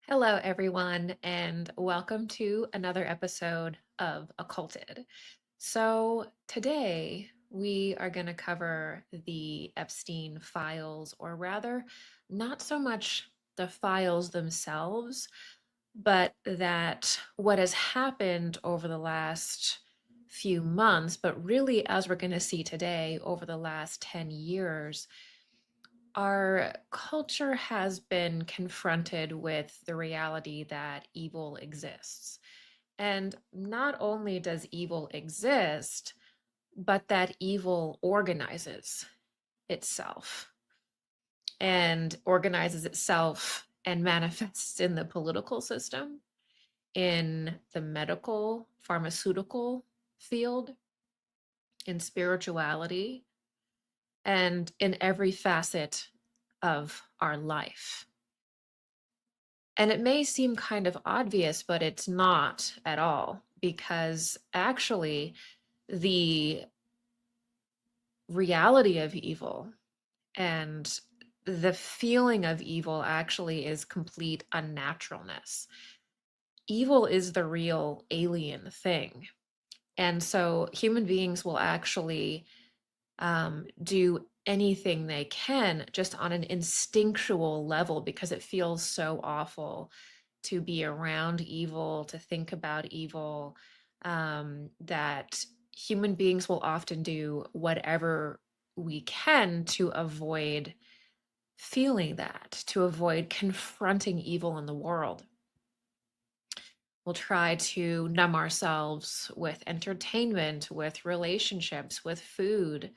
Hello, everyone, and welcome to another episode of Occulted. So, today we are going to cover the Epstein files, or rather, not so much the files themselves, but that what has happened over the last few months, but really, as we're going to see today, over the last 10 years our culture has been confronted with the reality that evil exists. And not only does evil exist, but that evil organizes itself. and organizes itself and manifests in the political system, in the medical, pharmaceutical field, in spirituality, and in every facet of our life. And it may seem kind of obvious, but it's not at all, because actually, the reality of evil and the feeling of evil actually is complete unnaturalness. Evil is the real alien thing. And so human beings will actually do anything they can just on an instinctual level because it feels so awful to be around evil, to think about evil, that human beings will often do whatever we can to avoid feeling that, to avoid confronting evil in the world. We'll try to numb ourselves with entertainment, with relationships, with food,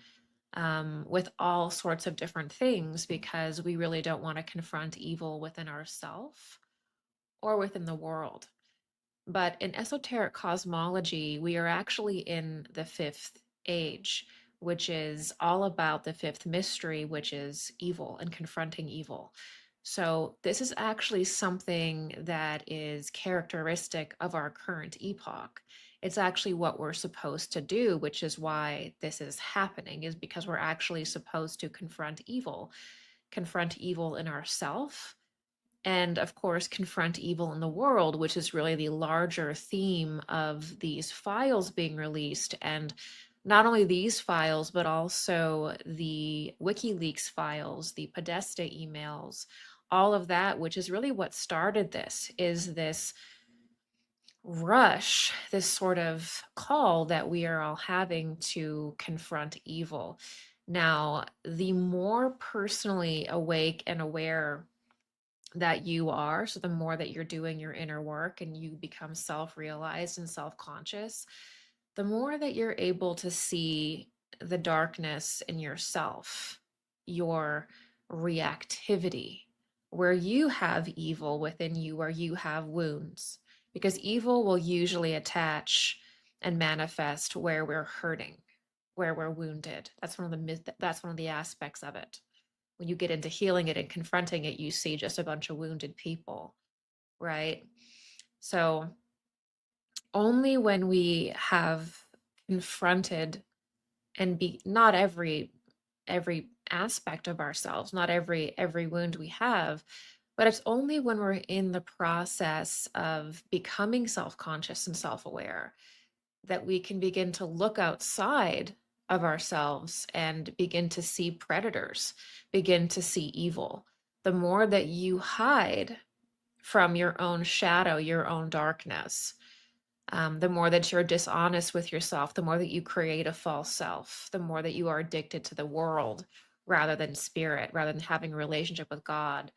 with all sorts of different things because we really don't want to confront evil within ourselves or within the world. But in esoteric cosmology, we are actually in the fifth age, which is all about the fifth mystery, which is evil and confronting evil. So, this is actually something that is characteristic of our current epoch. It's actually what we're supposed to do, which is why this is happening, is because we're actually supposed to confront evil in ourselves, and of course confront evil in the world, which is really the larger theme of these files being released. And not only these files, but also the WikiLeaks files, the Podesta emails, all of that, which is really what started this, is this rush, this sort of call that we are all having to confront evil. Now, the more personally awake and aware that you are, so the more that you're doing your inner work and you become self-realized and self-conscious, the more that you're able to see the darkness in yourself, your reactivity, where you have evil within you, where you have wounds, because evil will usually attach and manifest where we're hurting, where we're wounded. That's one of the aspects of it. When you get into healing it and confronting it, you see just a bunch of wounded people, right? So only when we have confronted and be not every aspect of ourselves, not every wound we have, but it's only when we're in the process of becoming self-conscious and self-aware that we can begin to look outside of ourselves and begin to see predators, begin to see evil. The more that you hide from your own shadow, your own darkness, the more that you're dishonest with yourself, the more that you create a false self, the more that you are addicted to the world rather than spirit, rather than having a relationship with God,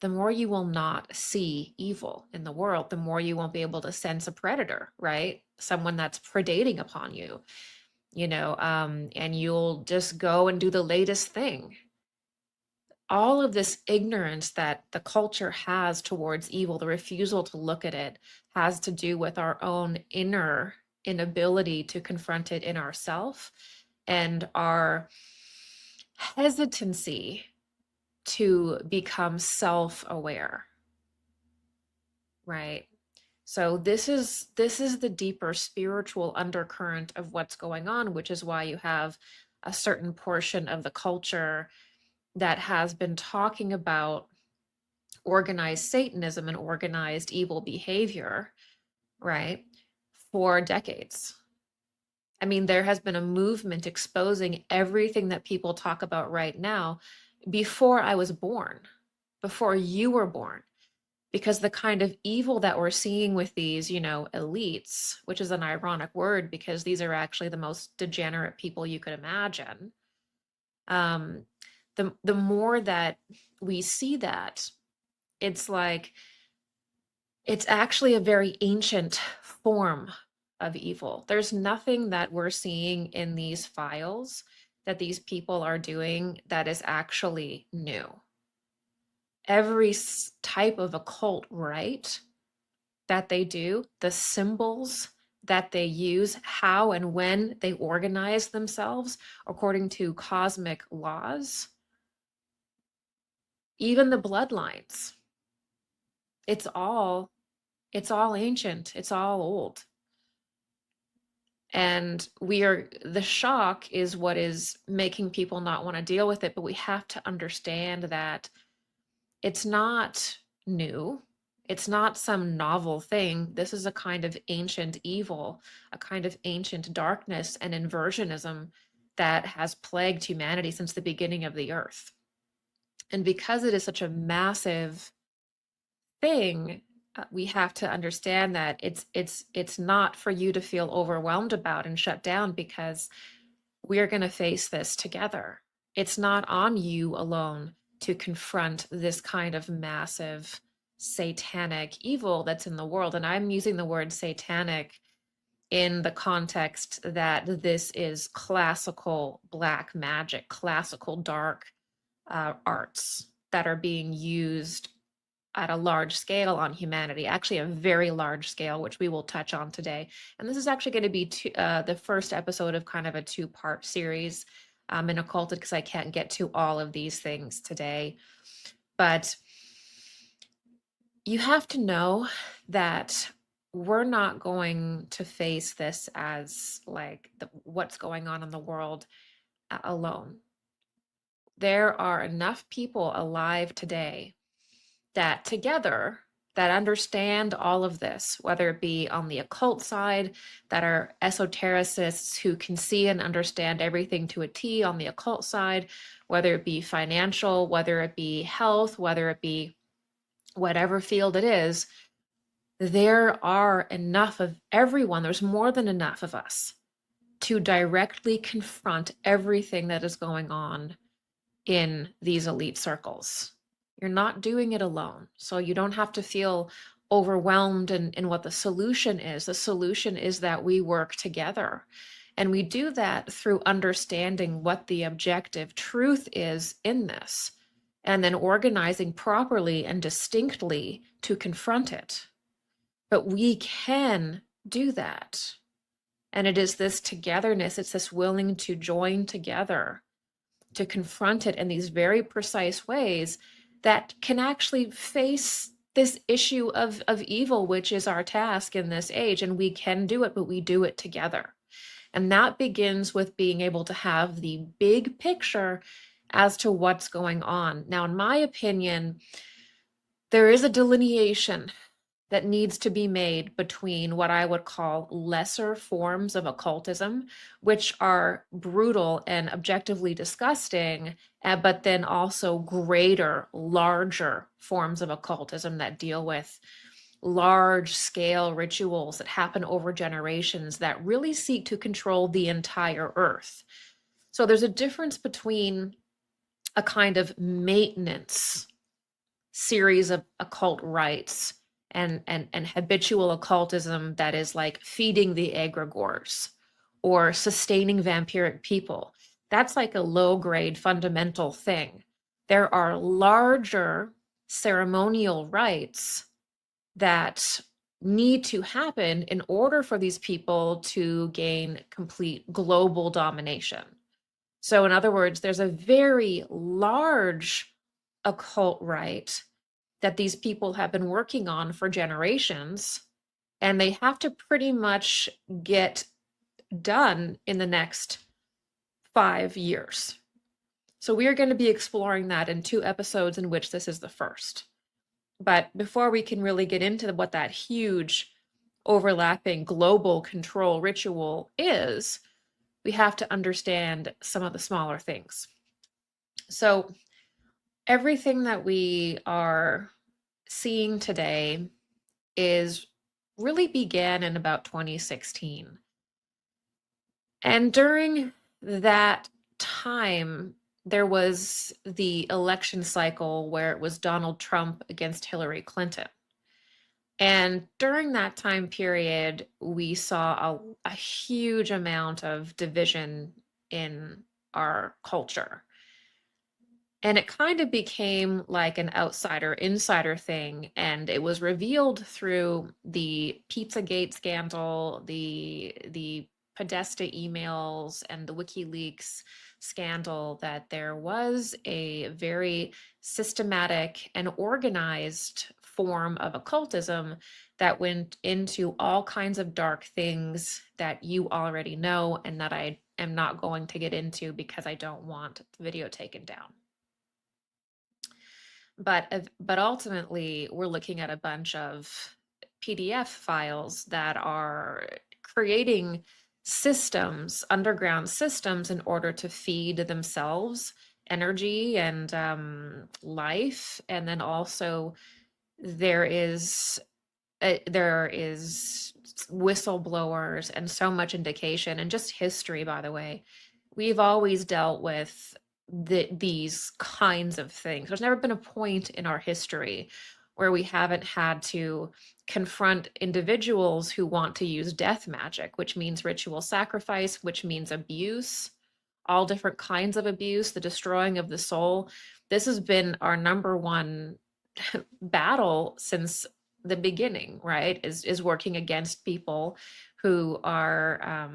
the more you will not see evil in the world, the more you won't be able to sense a predator, right? Someone that's predating upon you, and you'll just go and do the latest thing. All of this ignorance that the culture has towards evil, the refusal to look at it, has to do with our own inner inability to confront it in ourself and our hesitancy to become self-aware, right? So this is the deeper spiritual undercurrent of what's going on, which is why you have a certain portion of the culture that has been talking about organized Satanism and organized evil behavior, right, for decades. I mean, there has been a movement exposing everything that people talk about right now before I was born, before you were born. Because the kind of evil that we're seeing with these, elites, which is an ironic word because these are actually the most degenerate people you could imagine. Um, the more that we see that, it's like it's actually a very ancient form of evil. There's nothing that we're seeing in these files that these people are doing that is actually new. every type of occult rite that they do, the symbols that they use, how and when they organize themselves according to cosmic laws, even the bloodlines. It's all ancient. It's all old. And the shock is what is making people not want to deal with it, but we have to understand that it's not new. It's not some novel thing. This is a kind of ancient evil, a kind of ancient darkness and inversionism that has plagued humanity since the beginning of the earth. And because it is such a massive thing, we have to understand that it's not for you to feel overwhelmed about and shut down, because we are going to face this together. It's not on you alone to confront this kind of massive satanic evil that's in the world. And I'm using the word satanic in the context that this is classical black magic, classical dark arts that are being used at a large scale on humanity, actually a very large scale, which we will touch on today. And this is actually going to be the first episode of kind of a two-part series in Occulted, because I can't get to all of these things today. But you have to know that we're not going to face this as like what's going on in the world alone. There are enough people alive today that together that understand all of this, whether it be on the occult side, that are esotericists who can see and understand everything to a T on the occult side, whether it be financial, whether it be health, whether it be whatever field it is, there are enough of everyone, there's more than enough of us to directly confront everything that is going on in these elite circles. You're not doing it alone. So you don't have to feel overwhelmed in what the solution is. The solution is that we work together. And we do that through understanding what the objective truth is in this, and then organizing properly and distinctly to confront it. But we can do that. And it is this togetherness, it's this willing to join together to confront it in these very precise ways that can actually face this issue of evil, which is our task in this age. And we can do it, but we do it together. And that begins with being able to have the big picture as to what's going on. Now, in my opinion, there is a delineation that needs to be made between what I would call lesser forms of occultism, which are brutal and objectively disgusting, but then also greater, larger forms of occultism that deal with large scale rituals that happen over generations that really seek to control the entire earth. So there's a difference between a kind of maintenance series of occult rites and habitual occultism that is like feeding the egregores or sustaining vampiric people. That's like a low grade fundamental thing. There are larger ceremonial rites that need to happen in order for these people to gain complete global domination. So in other words, there's a very large occult rite that these people have been working on for generations, and they have to pretty much get done in the next 5 years. So we are going to be exploring that in 2 episodes, in which this is the first. But before we can really get into what that huge overlapping global control ritual is, we have to understand some of the smaller things. So everything that we are seeing today is really began in about 2016. And during that time, there was the election cycle where it was Donald Trump against Hillary Clinton. And during that time period, we saw a huge amount of division in our culture. And it kind of became like an outsider insider thing. And it was revealed through the Pizzagate scandal, the Podesta emails, and the WikiLeaks scandal that there was a very systematic and organized form of occultism that went into all kinds of dark things that you already know and that I am not going to get into because I don't want the video taken down. But ultimately, we're looking at a bunch of PDF files that are creating systems, underground systems, in order to feed themselves energy and life. And then also there is there is whistleblowers and so much indication and just history, by the way. We've always dealt with these kinds of things. There's never been a point in our history where we haven't had to confront individuals who want to use death magic, which means ritual sacrifice, which means abuse, all different kinds of abuse, the destroying of the soul. This has been our number one battle since the beginning, right? Is working against people who are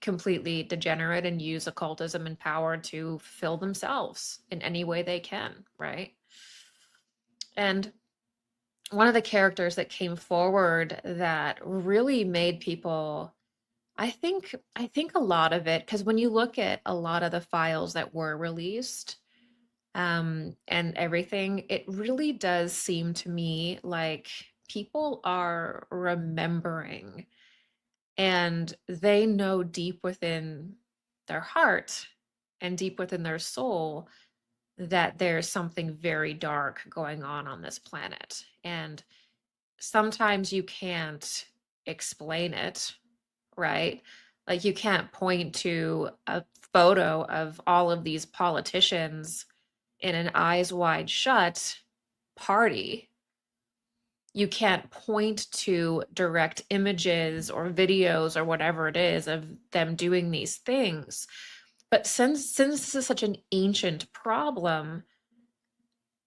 completely degenerate and use occultism and power to fill themselves in any way they can, right? And one of the characters that came forward that really made people, I think a lot of it, because when you look at a lot of the files that were released, and everything, it really does seem to me like people are remembering and they know deep within their heart and deep within their soul that there's something very dark going on this planet. And sometimes you can't explain it, right? Like you can't point to a photo of all of these politicians in an eyes wide shut party. You can't point to direct images or videos or whatever it is of them doing these things. But since this is such an ancient problem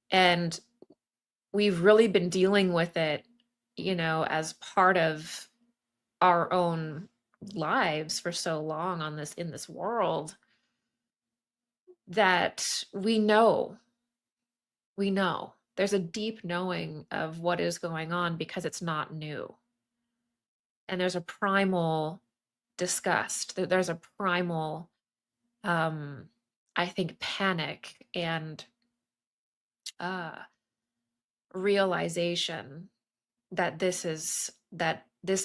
and we've really been dealing with it, as part of our own lives for so long in this world, that we know there's a deep knowing of what is going on because it's not new. And there's a primal disgust. There's a primal, I think, panic and uh, realization that this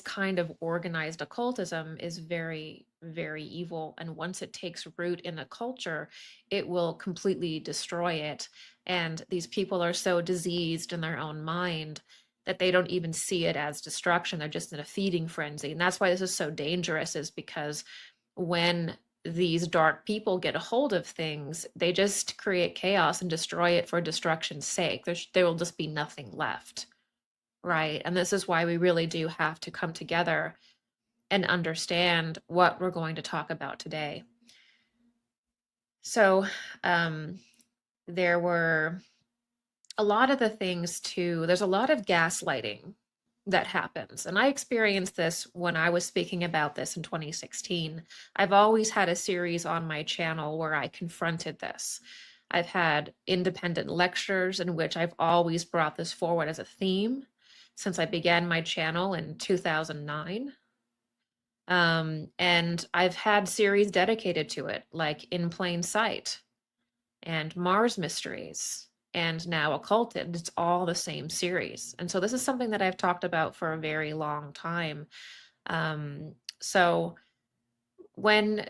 kind of organized occultism is very, very evil. And once it takes root in a culture, it will completely destroy it. And these people are so diseased in their own mind that they don't even see it as destruction. They're just in a feeding frenzy. And that's why this is so dangerous, is because when these dark people get a hold of things, they just create chaos and destroy it for destruction's sake. There will just be nothing left. Right. And this is why we really do have to come together and understand what we're going to talk about today. So, there were a lot of the things too, there's a lot of gaslighting that happens. And I experienced this when I was speaking about this in 2016. I've always had a series on my channel where I confronted this. I've had independent lectures in which I've always brought this forward as a theme since I began my channel in 2009. And I've had series dedicated to it, like In Plain Sight and Mars Mysteries and now Occulted. It's all the same series. And so this is something that I've talked about for a very long time. So when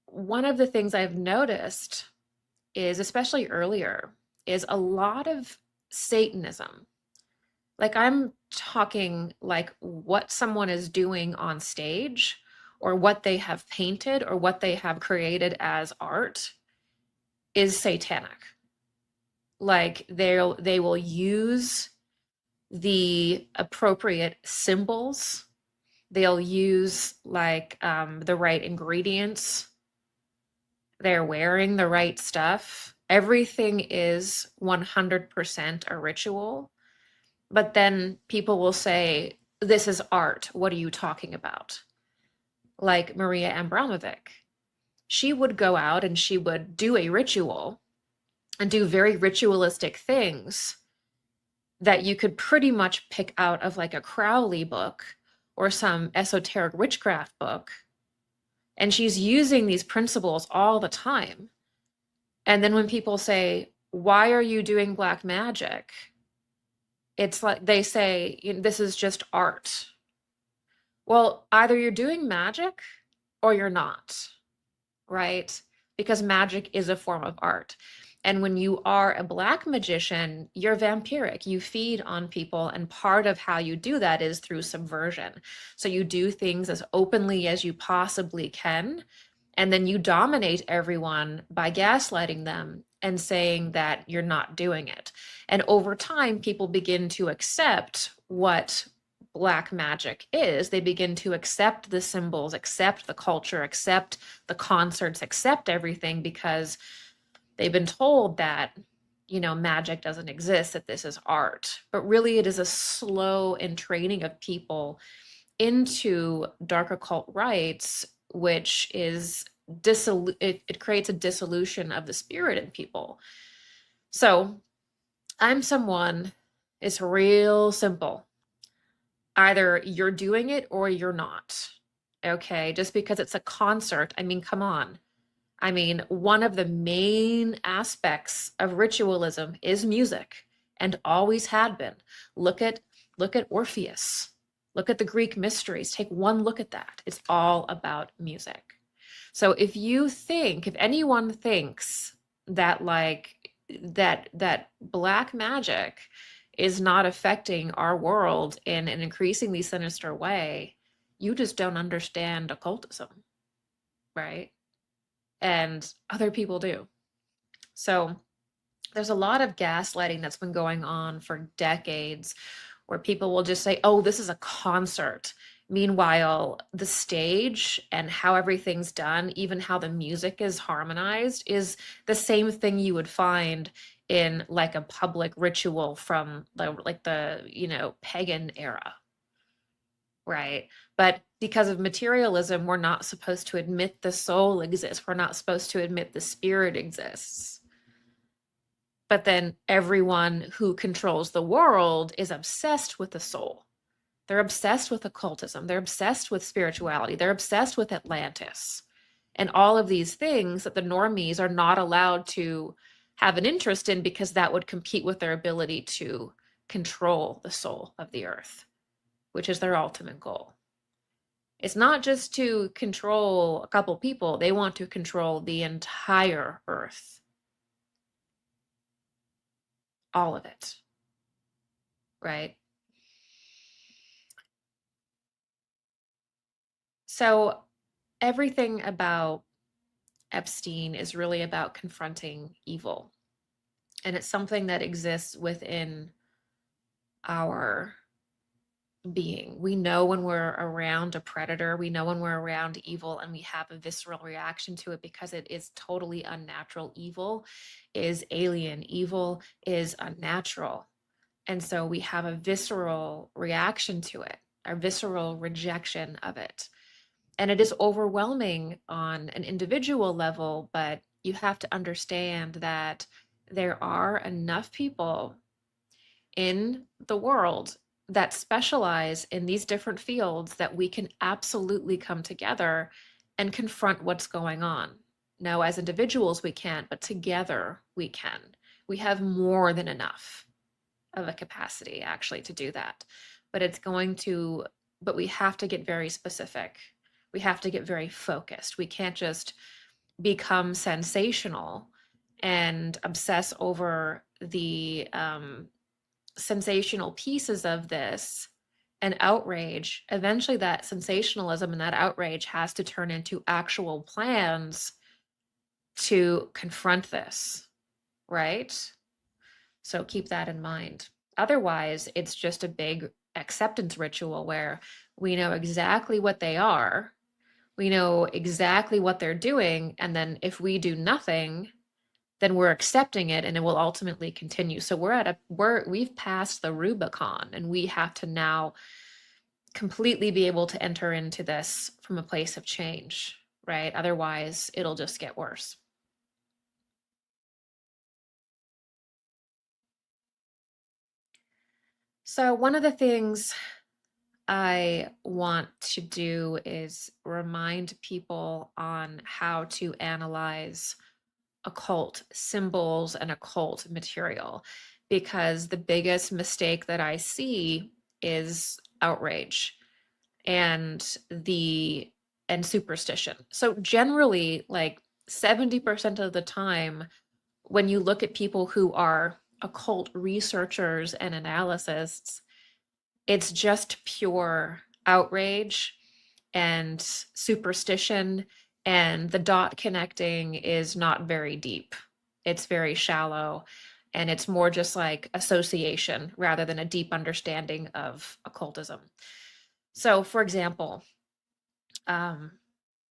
one of the things I've noticed is, especially earlier, is a lot of Satanism. Like I'm talking like what someone is doing on stage or what they have painted or what they have created as art is satanic. Like they will use the appropriate symbols. They'll use the right ingredients. They're wearing the right stuff. Everything is 100% a ritual, but then people will say, this is art. What are you talking about? Like Maria Abramovic. She would go out and she would do a ritual and do very ritualistic things that you could pretty much pick out of like a Crowley book or some esoteric witchcraft book. And she's using these principles all the time. And then when people say, why are you doing black magic? It's like they say, this is just art. Well, either you're doing magic or you're not, right? Because magic is a form of art. And when you are a black magician, you're vampiric. You feed on people, and part of how you do that is through subversion. So you do things as openly as you possibly can, and then you dominate everyone by gaslighting them and saying that you're not doing it. And over time, people begin to accept what black magic is. They begin to accept the symbols, accept the culture, accept the concerts, accept everything, because they've been told that, magic doesn't exist, that this is art. But really, it is a slow entraining of people into dark occult rites, which is it creates a dissolution of the spirit in people. So I'm someone, it's real simple. Either you're doing it or you're not. Okay, just because it's a concert, I mean, come on. I mean, one of the main aspects of ritualism is music, and always had been. Look at Orpheus. Look at the Greek mysteries. Take one look at that. It's all about music. So if anyone thinks that that black magic is not affecting our world in an increasingly sinister way, you just don't understand occultism, right? And other people do. So there's a lot of gaslighting that's been going on for decades, where people will just say, oh, this is a concert. Meanwhile, the stage and how everything's done, even how the music is harmonized, is the same thing you would find in like a public ritual from the pagan era, right? But because of materialism, we're not supposed to admit the soul exists. We're not supposed to admit the spirit exists. But then everyone who controls the world is obsessed with the soul. They're obsessed with occultism. They're obsessed with spirituality. They're obsessed with Atlantis. And all of these things that the normies are not allowed to have an interest in, because that would compete with their ability to control the soul of the earth, which is their ultimate goal. It's not just to control a couple people. They want to control the entire earth. All of it. Right? So everything about Epstein is really about confronting evil. And it's something that exists within our being. We know when we're around a predator, we know when we're around evil, and we have a visceral reaction to it because it is totally unnatural. Evil is alien, evil is unnatural. And so we have a visceral reaction to it, a visceral rejection of it. And it is overwhelming on an individual level, but you have to understand that there are enough people in the world that specialize in these different fields that we can absolutely come together and confront what's going on. Now, as individuals, we can't, but together we can. We have more than enough of a capacity actually to do that. But we have to get very specific. We have to get very focused. We can't just become sensational and obsess over the sensational pieces of this and outrage. Eventually that sensationalism and that outrage has to turn into actual plans to confront this, right? So keep that in mind. Otherwise, it's just a big acceptance ritual where we know exactly what they are, we know exactly what they're doing, and then if we do nothing, then we're accepting it and it will ultimately continue. So we've passed the Rubicon, and we have to now completely be able to enter into this from a place of change, right? Otherwise, it'll just get worse. So one of the things I want to do is remind people on how to analyze occult symbols and occult material, because the biggest mistake that I see is outrage and superstition. So generally, like 70% of the time, when you look at people who are occult researchers and analysts, it's just pure outrage and superstition, and the dot connecting is not very deep. It's very shallow, and it's more just like association rather than a deep understanding of occultism. So, for example, um,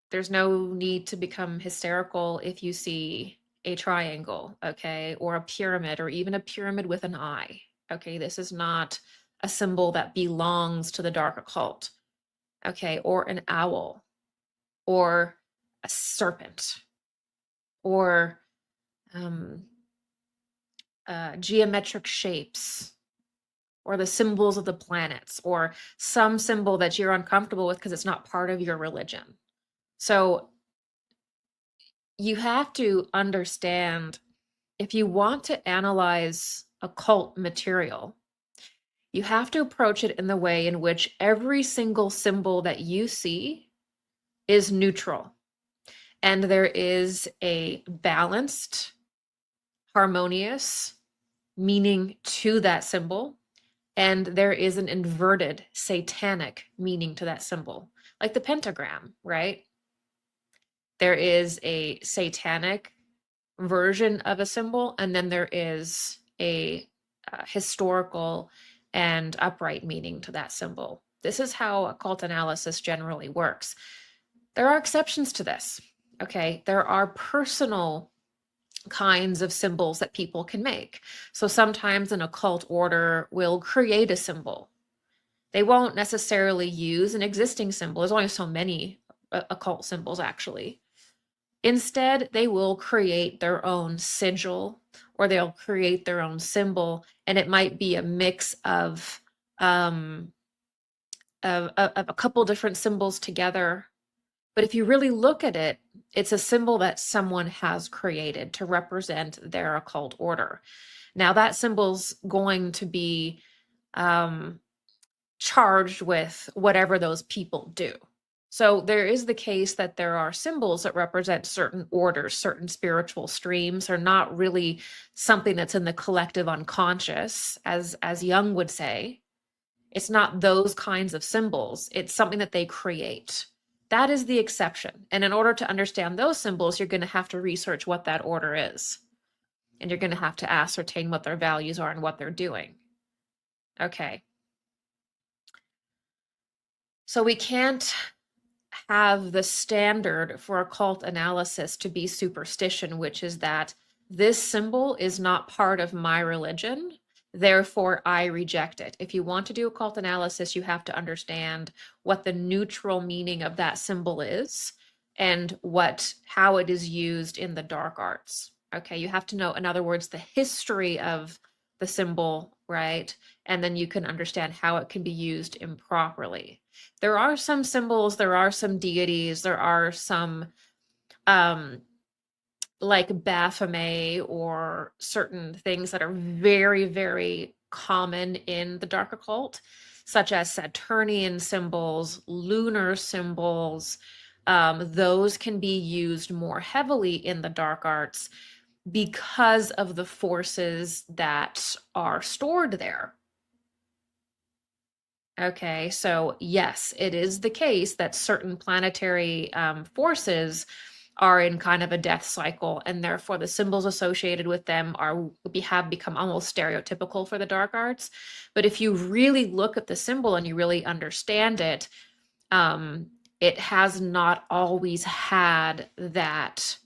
there's no need to become hysterical if you see a triangle, okay, or a pyramid, or even a pyramid with an eye. Okay, this is not a symbol that belongs to the dark occult. Okay, or an owl, or a serpent, or um, geometric shapes, or the symbols of the planets, or some symbol that you're uncomfortable with because it's not part of your religion. So you have to understand, if you want to analyze occult material, you have to approach it in the way in which every single symbol that you see is neutral, and there is a balanced, harmonious meaning to that symbol, and there is an inverted satanic meaning to that symbol, like the pentagram, right? There is a satanic version of a symbol, and then there is a historical and upright meaning to that symbol. This is how occult analysis generally works. There are exceptions to this, okay? There are personal kinds of symbols that people can make. So sometimes an occult order will create a symbol. They won't necessarily use an existing symbol. There's only so many occult symbols, actually. Instead, they will create their own sigil, or they'll create their own symbol, and it might be a mix of a couple different symbols together. But if you really look at it, it's a symbol that someone has created to represent their occult order. Now, that symbol's going to be charged with whatever those people do. So there is the case that there are symbols that represent certain orders, certain spiritual streams, are not really something that's in the collective unconscious, as Jung would say. It's not those kinds of symbols. It's something that they create. That is the exception. And in order to understand those symbols, you're going to have to research what that order is. And you're going to have to ascertain what their values are and what they're doing. Okay. So we can't have the standard for occult analysis to be superstition, which is that this symbol is not part of my religion, therefore I reject it. If you want to do occult analysis, you have to understand what the neutral meaning of that symbol is and how it is used in the dark arts. Okay, you have to know, in other words, the history of the symbol, right? And then you can understand how it can be used improperly. There are some symbols, there are some deities, there are some like Baphomet or certain things that are very, very common in the dark occult, such as Saturnian symbols, lunar symbols. Those can be used more heavily in the dark arts because of the forces that are stored there. Okay, so yes, it is the case that certain planetary forces are in kind of a death cycle, and therefore the symbols associated with them have become almost stereotypical for the dark arts. But if you really look at the symbol and you really understand it, it has not always had that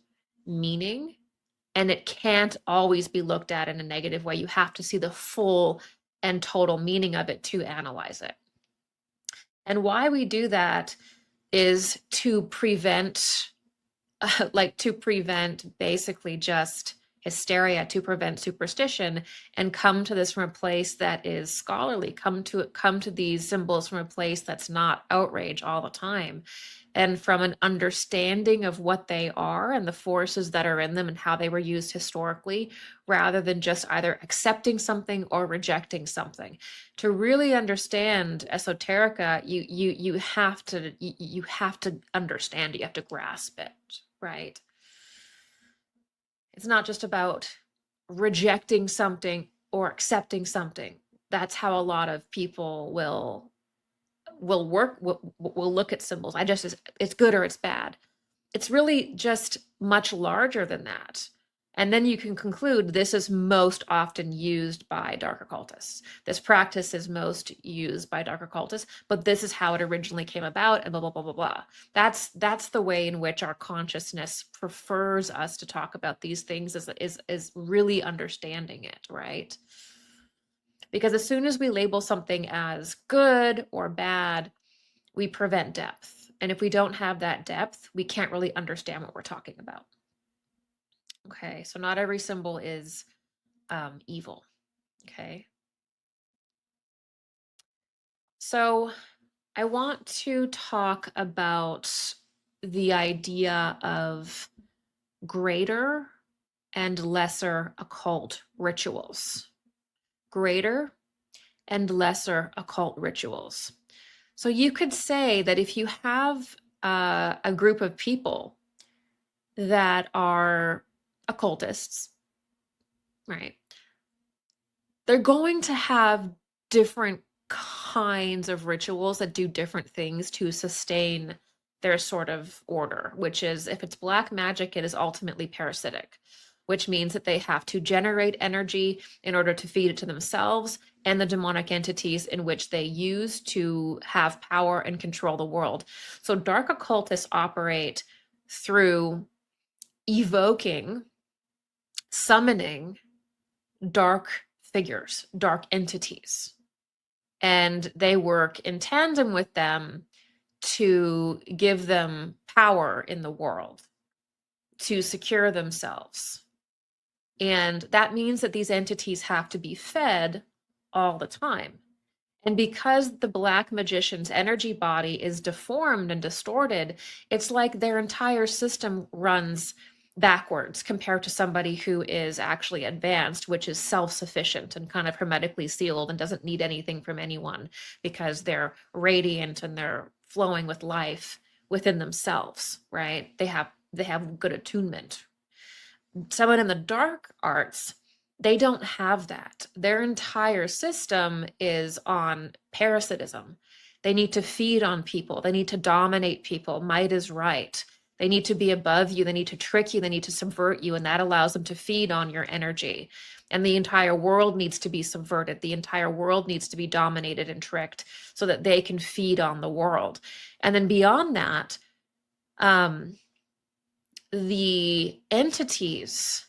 meaning. And it can't always be looked at in a negative way. You have to see the full and total meaning of it to analyze it. And why we do that is to prevent to prevent basically just hysteria, to prevent superstition, and come to this from a place that is scholarly, come to these symbols from a place that's not outrage all the time, and from an understanding of what they are and the forces that are in them and how they were used historically, rather than just either accepting something or rejecting something. To really understand esoterica, you have to you have to understand it, you have to grasp it, right? It's not just about rejecting something or accepting something. That's how a lot of people will look at symbols. It's good or it's bad. It's really just much larger than that. And then you can conclude this is most often used by dark occultists. This practice is most used by dark occultists, but this is how it originally came about, and blah, blah, blah, blah, blah. That's the way in which our consciousness prefers us to talk about these things, is really understanding it, right? Because as soon as we label something as good or bad, we prevent depth. And if we don't have that depth, we can't really understand what we're talking about. Okay, so not every symbol is evil. Okay. So I want to talk about the idea of greater and lesser occult rituals. Greater and lesser occult rituals. So you could say that if you have a group of people that are occultists, right? They're going to have different kinds of rituals that do different things to sustain their sort of order, which is, if it's black magic, it is ultimately parasitic, which means that they have to generate energy in order to feed it to themselves and the demonic entities in which they use to have power and control the world. So dark occultists operate through evoking, summoning dark figures, dark entities. And they work in tandem with them to give them power in the world, to secure themselves. And that means that these entities have to be fed all the time. And because the black magician's energy body is deformed and distorted, it's like their entire system runs backwards compared to somebody who is actually advanced, which is self-sufficient and kind of hermetically sealed and doesn't need anything from anyone because they're radiant and they're flowing with life within themselves, right? They have good attunement. Someone in the dark arts, they don't have that. Their entire system is on parasitism. They need to feed on people. They need to dominate people. Might is right. They need to be above you. They need to trick you. They need to subvert you. And that allows them to feed on your energy. And the entire world needs to be subverted. The entire world needs to be dominated and tricked so that they can feed on the world. And then beyond that, the entities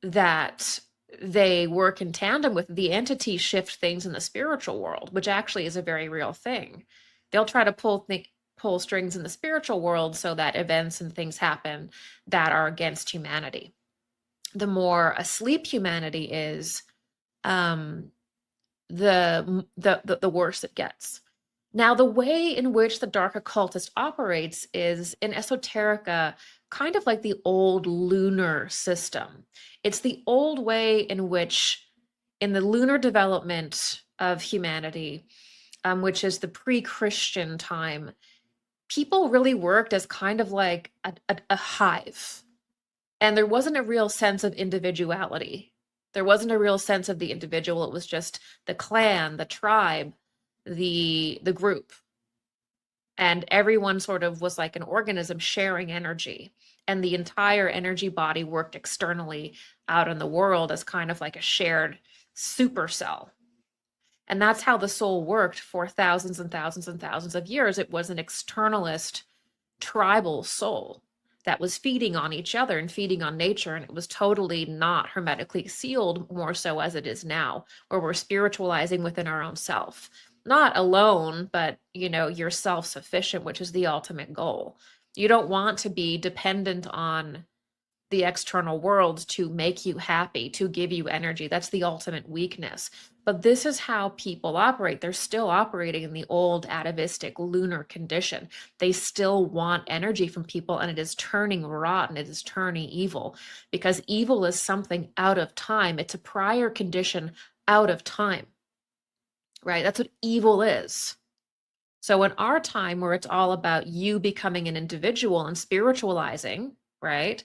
that they work in tandem with, the entities shift things in the spiritual world, which actually is a very real thing. They'll try to pull strings in the spiritual world so that events and things happen that are against humanity. The more asleep humanity is, the worse it gets. Now, the way in which the dark occultist operates is in esoterica, kind of like the old lunar system. It's the old way in which, in the lunar development of humanity, which is the pre-Christian time, people really worked as kind of like a hive. And there wasn't a real sense of individuality. There wasn't a real sense of the individual. It was just the clan, the tribe, the group. And everyone sort of was like an organism sharing energy. And the entire energy body worked externally out in the world as kind of like a shared supercell. And that's how the soul worked for thousands and thousands and thousands of years. It was an externalist tribal soul that was feeding on each other and feeding on nature, and it was totally not hermetically sealed, more so as it is now, where we're spiritualizing within our own self. Not alone, but you're self-sufficient, which is the ultimate goal. You don't want to be dependent on the external world to make you happy, to give you energy. That's the ultimate weakness. But this is how people operate. They're still operating in the old atavistic lunar condition. They still want energy from people, and it is turning rotten. It is turning evil, because evil is something out of time. It's a prior condition out of time, right? That's what evil is. So in our time, where it's all about you becoming an individual and spiritualizing, right?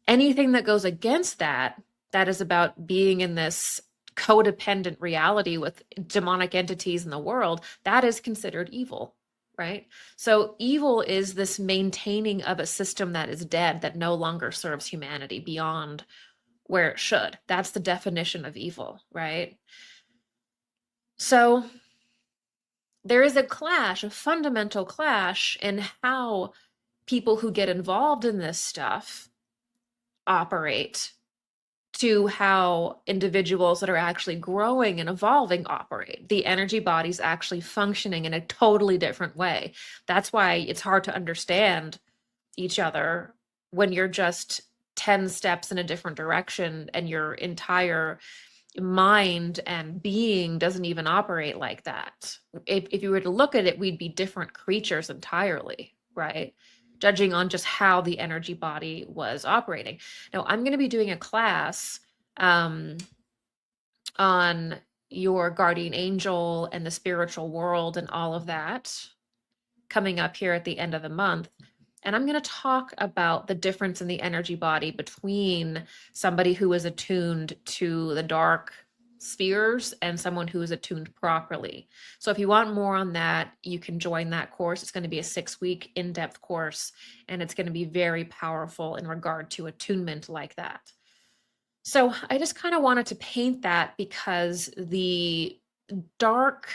Anything that goes against that, that is about being in this codependent reality with demonic entities in the world, that is considered evil, right? So evil is this maintaining of a system that is dead, that no longer serves humanity beyond where it should. That's the definition of evil, right? So there is a clash, a fundamental clash in how people who get involved in this stuff operate to how individuals that are actually growing and evolving operate. The energy body's actually functioning in a totally different way. That's why it's hard to understand each other when you're just 10 steps in a different direction and your entire mind and being doesn't even operate like that. If you were to look at it, we'd be different creatures entirely, right? Judging on just how the energy body was operating. Now, I'm going to be doing a class on your guardian angel and the spiritual world and all of that coming up here at the end of the month. And I'm going to talk about the difference in the energy body between somebody who is attuned to the dark spheres and someone who is attuned properly. So if you want more on that, you can join that course. It's going to be a 6-week in-depth course, and it's going to be very powerful in regard to attunement like that. So I just kind of wanted to paint that, because the dark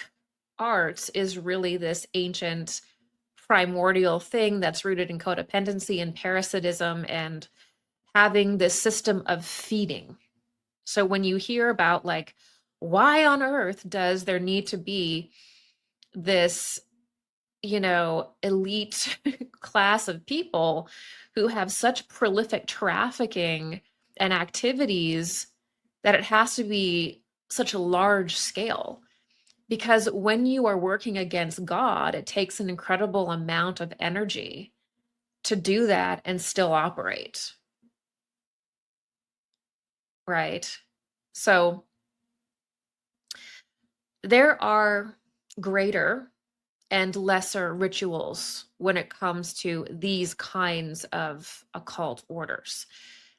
arts is really this ancient primordial thing that's rooted in codependency and parasitism and having this system of feeding. So when you hear about, like, why on earth does there need to be this, elite class of people who have such prolific trafficking and activities that it has to be such a large scale? Because when you are working against God, it takes an incredible amount of energy to do that and still operate. Right? So there are greater and lesser rituals when it comes to these kinds of occult orders.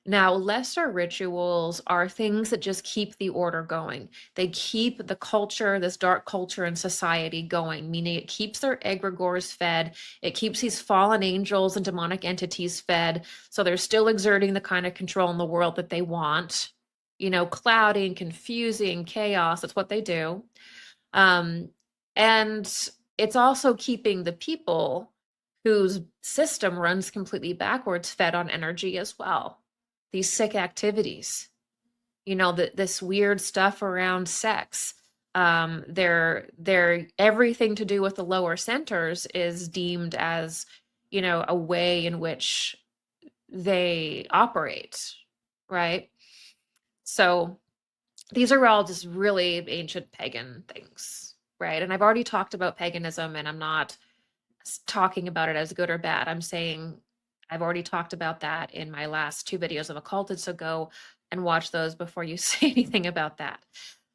Now, lesser rituals are things that just keep the order going. They keep the culture, this dark culture and society going, meaning it keeps their egregores fed. It keeps these fallen angels and demonic entities fed. So they're still exerting the kind of control in the world that they want, clouding, confusing, chaos. That's what they do. And it's also keeping the people whose system runs completely backwards fed on energy as well. These sick activities, this weird stuff around sex. They're everything to do with the lower centers is deemed as, a way in which they operate, right? So these are all just really ancient pagan things, right? And I've already talked about paganism, and I'm not talking about it as good or bad. I'm saying I've already talked about that in my last 2 videos of Occulted, so go and watch those before you say anything about that.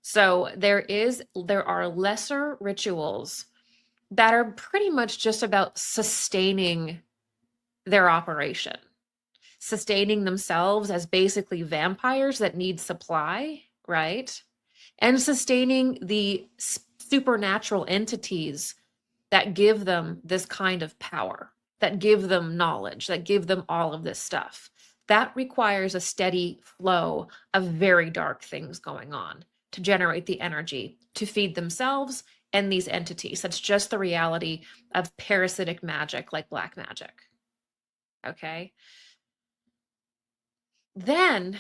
So there are lesser rituals that are pretty much just about sustaining their operation, sustaining themselves as basically vampires that need supply, right? And sustaining the supernatural entities that give them this kind of power, that give them knowledge, that give them all of this stuff. That requires a steady flow of very dark things going on to generate the energy to feed themselves and these entities. That's just the reality of parasitic magic, like black magic. Okay. Then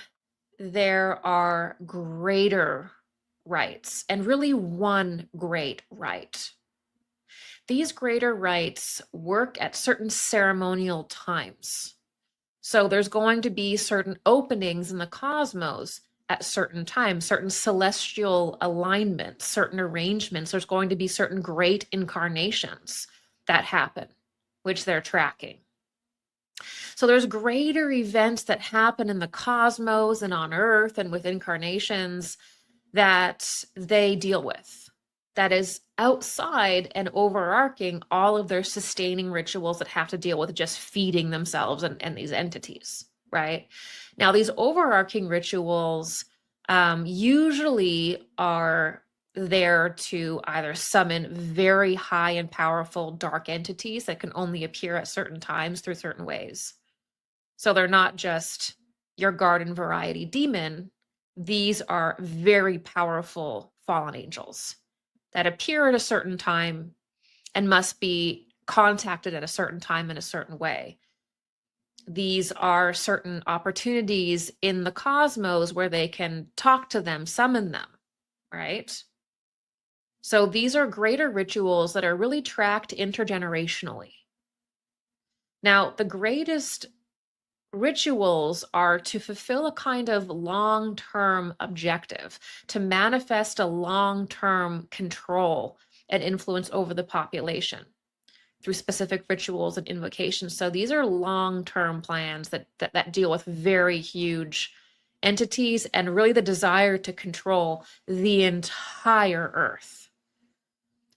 there are greater rites, and really one great rite. These greater rites work at certain ceremonial times. So there's going to be certain openings in the cosmos at certain times, certain celestial alignments, certain arrangements. There's going to be certain great incarnations that happen, which they're tracking. So there's greater events that happen in the cosmos and on Earth and with incarnations that they deal with. That is outside and overarching all of their sustaining rituals that have to deal with just feeding themselves and these entities, right? Now, these overarching rituals usually are there to either summon very high and powerful dark entities that can only appear at certain times through certain ways. So they're not just your garden variety demon. These are very powerful fallen angels that appear at a certain time and must be contacted at a certain time in a certain way. These are certain opportunities in the cosmos where they can talk to them, summon them, right? So these are greater rituals that are really tracked intergenerationally. Now, the greatest rituals are to fulfill a kind of long-term objective, to manifest a long-term control and influence over the population through specific rituals and invocations. So these are long-term plans that deal with very huge entities and really the desire to control the entire Earth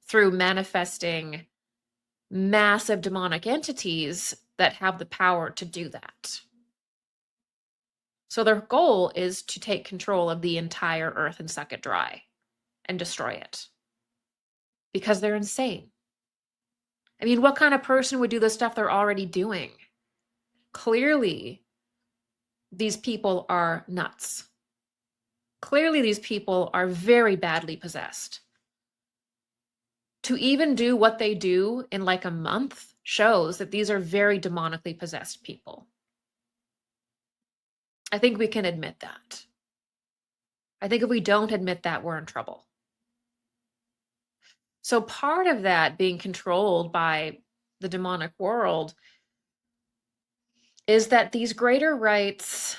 through manifesting massive demonic entities that have the power to do that. So their goal is to take control of the entire Earth and suck it dry and destroy it because they're insane. I mean, what kind of person would do the stuff they're already doing? Clearly, these people are nuts. Clearly, these people are very badly possessed. To even do what they do in like a month shows that these are very demonically possessed people. I think we can admit that. I think if we don't admit that, we're in trouble. So part of that being controlled by the demonic world is that these greater rites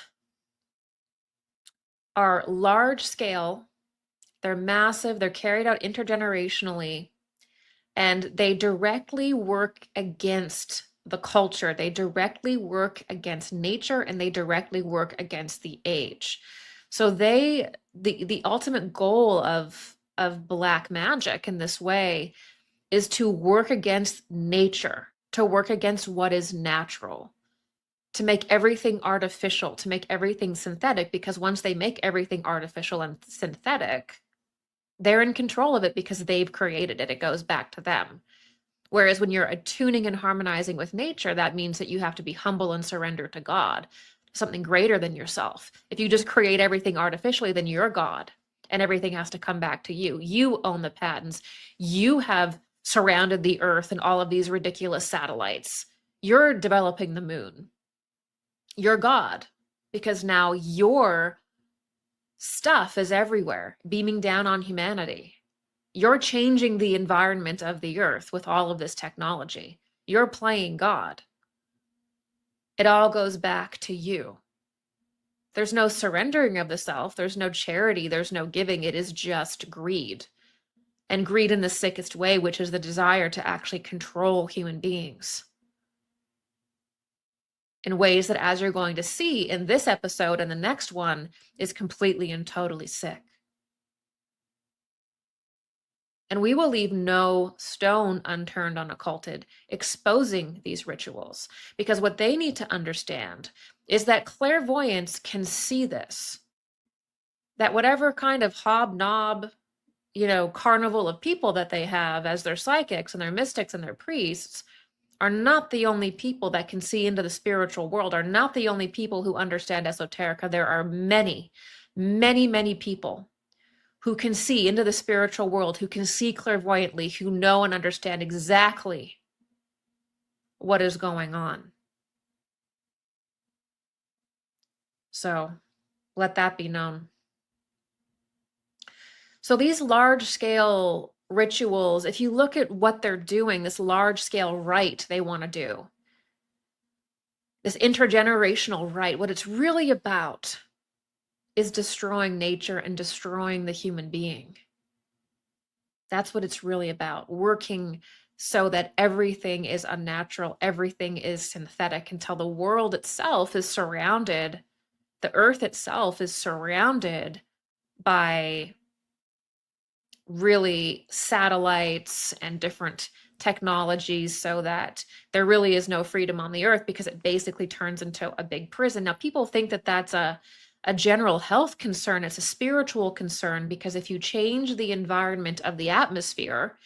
are large scale, they're massive, they're carried out intergenerationally, and they directly work against the culture. They directly work against nature, and they directly work against the age. So the ultimate goal of black magic in this way is to work against nature, to work against what is natural, to make everything artificial, to make everything synthetic, because once they make everything artificial and synthetic, they're in control of it because they've created it. It goes back to them. Whereas when you're attuning and harmonizing with nature, that means that you have to be humble and surrender to God, something greater than yourself. If you just create everything artificially, then you're God and everything has to come back to you. You own the patents. You have surrounded the earth and all of these ridiculous satellites. You're developing the moon. You're God because now your stuff is everywhere, beaming down on humanity. You're changing the environment of the earth with all of this technology. You're playing God. It all goes back to you. There's no surrendering of the self. There's no charity. There's no giving. It is just greed. And greed in the sickest way, which is the desire to actually control human beings in ways that, as you're going to see in this episode and the next one, is completely and totally sick. And we will leave no stone unturned on Occulted, exposing these rituals, because what they need to understand is that clairvoyants can see this, that whatever kind of hobnob, carnival of people that they have as their psychics and their mystics and their priests are not the only people that can see into the spiritual world, are not the only people who understand esoterica. There are many, many, many people who can see into the spiritual world, who can see clairvoyantly, who know and understand exactly what is going on. So let that be known. So these large scale rituals, if you look at what they're doing, this large scale rite they want to do, this intergenerational rite, what it's really about is destroying nature and destroying the human being. That's what it's really about, working so that everything is unnatural, everything is synthetic until the world itself is surrounded, the earth itself is surrounded by really satellites and different technologies so that there really is no freedom on the earth because it basically turns into a big prison. Now, people think that that's a general health concern. It's a spiritual concern because if you change the environment of the atmosphere,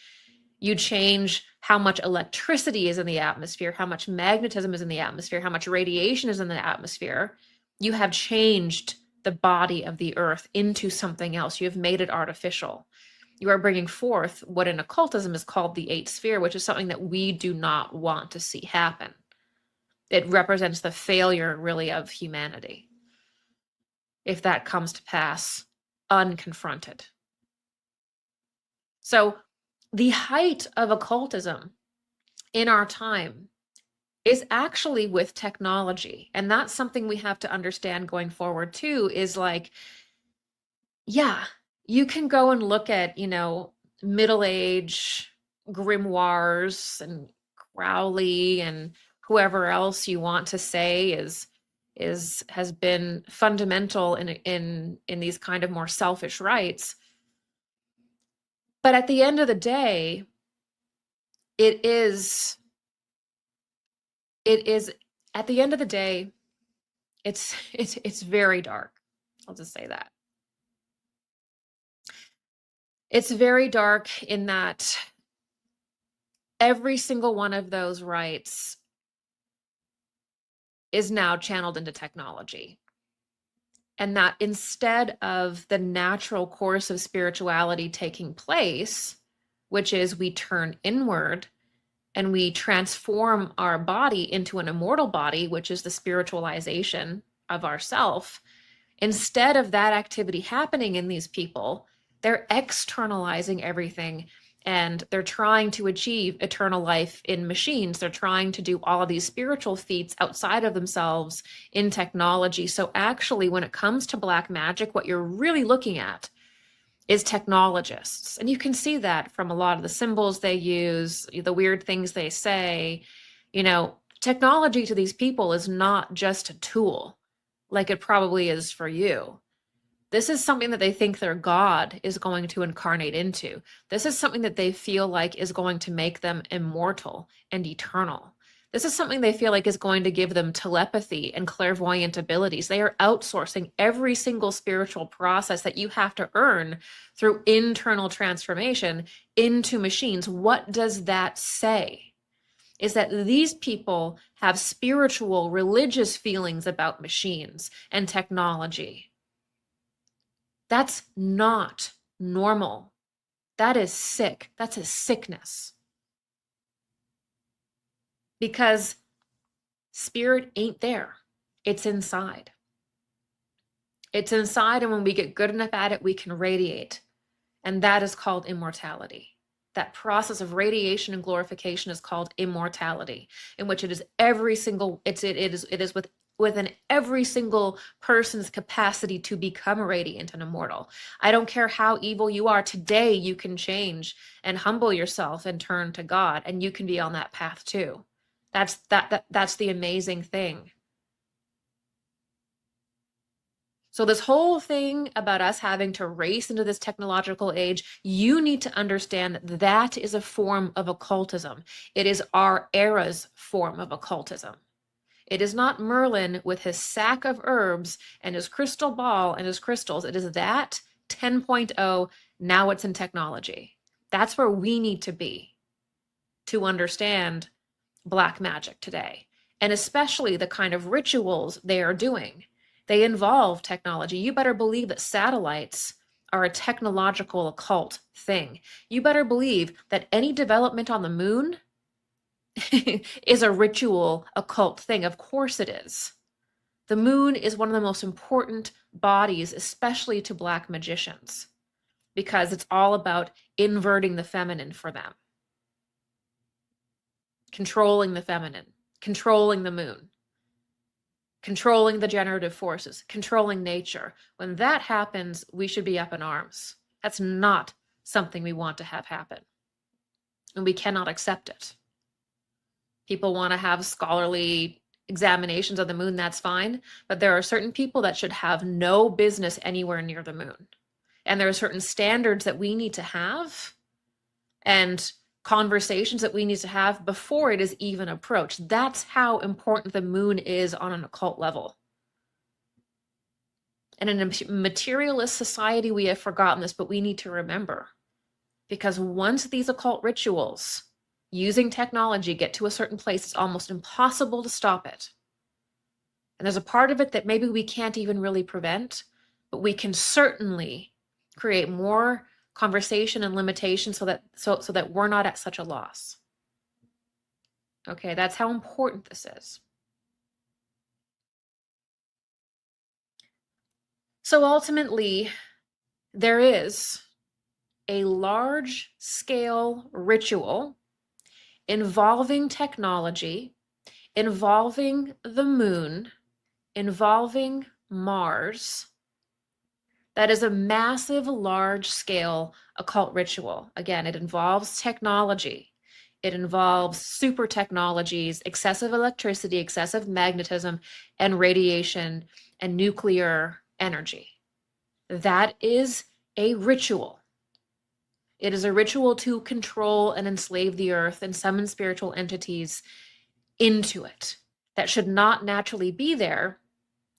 you change how much electricity is in the atmosphere, how much magnetism is in the atmosphere, how much radiation is in the atmosphere. You have changed the body of the earth into something else. You have made it artificial. You are bringing forth what in occultism is called the eighth sphere, which is something that we do not want to see happen. It represents the failure, really, of humanity if that comes to pass unconfronted. So the height of occultism in our time is actually with technology. And that's something we have to understand going forward too, is like, yeah, you can go and look at, Middle Age grimoires and Crowley and whoever else you want to say has been fundamental in these kind of more selfish rites. But at the end of the day, it is at the end of the day, it's very dark. I'll just say that. It's very dark in that every single one of those rites is now channeled into technology. And that instead of the natural course of spirituality taking place, which is we turn inward and we transform our body into an immortal body, which is the spiritualization of ourself, instead of that activity happening in these people, they're externalizing everything and they're trying to achieve eternal life in machines. They're trying to do all of these spiritual feats outside of themselves in technology. So actually, when it comes to black magic, what you're really looking at is technologists. And you can see that from a lot of the symbols they use, the weird things they say. Technology to these people is not just a tool like it probably is for you. This is something that they think their God is going to incarnate into. This is something that they feel like is going to make them immortal and eternal. This is something they feel like is going to give them telepathy and clairvoyant abilities. They are outsourcing every single spiritual process that you have to earn through internal transformation into machines. What does that say? Is that these people have spiritual, religious feelings about machines and technology. That's not normal. That is sick. That's a sickness. Because spirit ain't there. It's inside. It's inside, and when we get good enough at it, we can radiate. And that is called immortality. That process of radiation and glorification is called immortality, in which it is every single, it is within every single person's capacity to become radiant and immortal. I don't care how evil you are. Today you can change and humble yourself and turn to God, and you can be on that path too. That's the amazing thing. So this whole thing about us having to race into this technological age, you need to understand that is a form of occultism. It is our era's form of occultism. It is not Merlin with his sack of herbs and his crystal ball and his crystals. It is that 10.0, now it's in technology. That's where we need to be to understand black magic today, and especially the kind of rituals they are doing. They involve technology. You better believe that satellites are a technological occult thing. You better believe that any development on the moon is a ritual occult thing. Of course it is. The moon is one of the most important bodies, especially to Black magicians, because it's all about inverting the feminine for them, controlling the feminine, controlling the moon, controlling the generative forces, controlling nature. When that happens, we should be up in arms. That's not something we want to have happen, and we cannot accept it. People want to have scholarly examinations of the moon, that's fine, but there are certain people that should have no business anywhere near the moon. And there are certain standards that we need to have and conversations that we need to have before it is even approached. That's how important the moon is on an occult level. And in a materialist society, we have forgotten this, but we need to remember. Because once these occult rituals using technology get to a certain place, it's almost impossible to stop it. And there's a part of it that maybe we can't even really prevent, but we can certainly create more conversation and limitation so that we're not at such a loss. Okay, that's how important this is. So ultimately, there is a large-scale ritual involving technology, involving the moon, involving Mars, that is a massive, large-scale occult ritual. Again, it involves technology. It involves super technologies, excessive electricity, excessive magnetism, and radiation, and nuclear energy. That is a ritual. It is a ritual to control and enslave the earth and summon spiritual entities into it that should not naturally be there.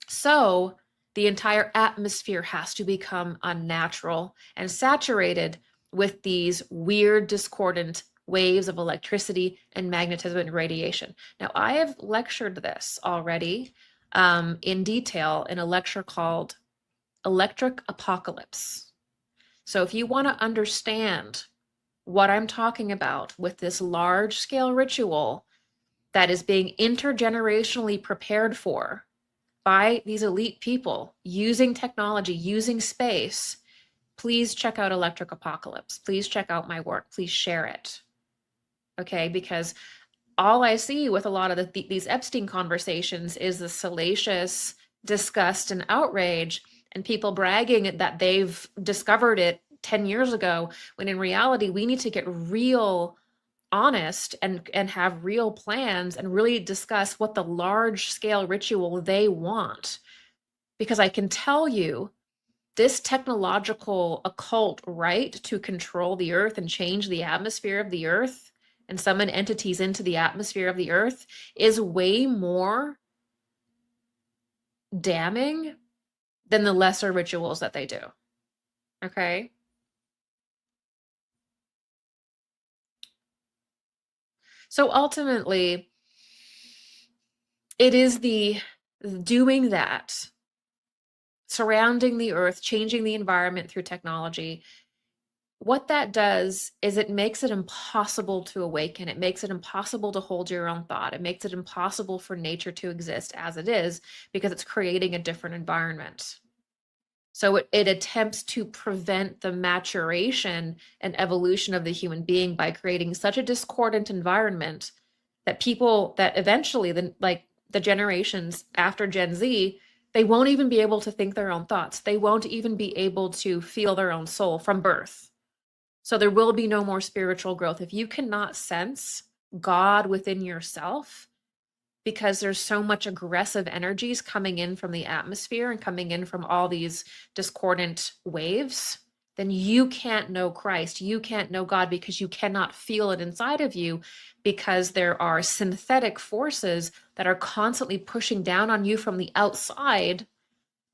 So the entire atmosphere has to become unnatural and saturated with these weird, discordant waves of electricity and magnetism and radiation. Now, I have lectured this already in detail in a lecture called Electric Apocalypse. So if you want to understand what I'm talking about with this large-scale ritual that is being intergenerationally prepared for by these elite people using technology, using space, please check out Electric Apocalypse. Please check out my work. Please share it. Okay, because all I see with a lot of these Epstein conversations is the salacious disgust and outrage, and people bragging that they've discovered it 10 years ago, when in reality, we need to get real honest and have real plans and really discuss what the large scale ritual they want. Because I can tell you, this technological occult right to control the earth and change the atmosphere of the earth and summon entities into the atmosphere of the earth is way more damning than the lesser rituals that they do. Okay? So ultimately, it is the doing that, surrounding the earth, changing the environment through technology. What that does is it makes it impossible to awaken. It makes it impossible to hold your own thought. It makes it impossible for nature to exist as it is, because it's creating a different environment. So it attempts to prevent the maturation and evolution of the human being by creating such a discordant environment that people, that eventually the generations after Gen Z, they won't even be able to think their own thoughts. They won't even be able to feel their own soul from birth. So there will be no more spiritual growth. If you cannot sense God within yourself, because there's so much aggressive energies coming in from the atmosphere and coming in from all these discordant waves, then you can't know Christ. You can't know God, because you cannot feel it inside of you, because there are synthetic forces that are constantly pushing down on you from the outside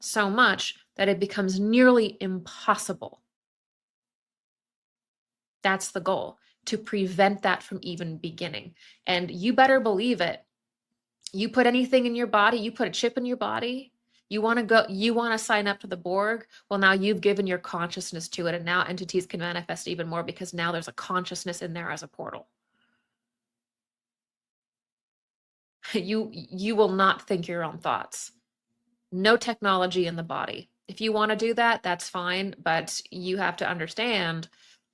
so much that it becomes nearly impossible. That's the goal, to prevent that from even beginning. And you better believe it. You put anything in your body, you put a chip in your body, you want to sign up to the Borg. Well, now you've given your consciousness to it, and now entities can manifest even more, because now there's a consciousness in there as a portal. You will not think your own thoughts. no technology in the body. If you want to do that, that's fine, but you have to understand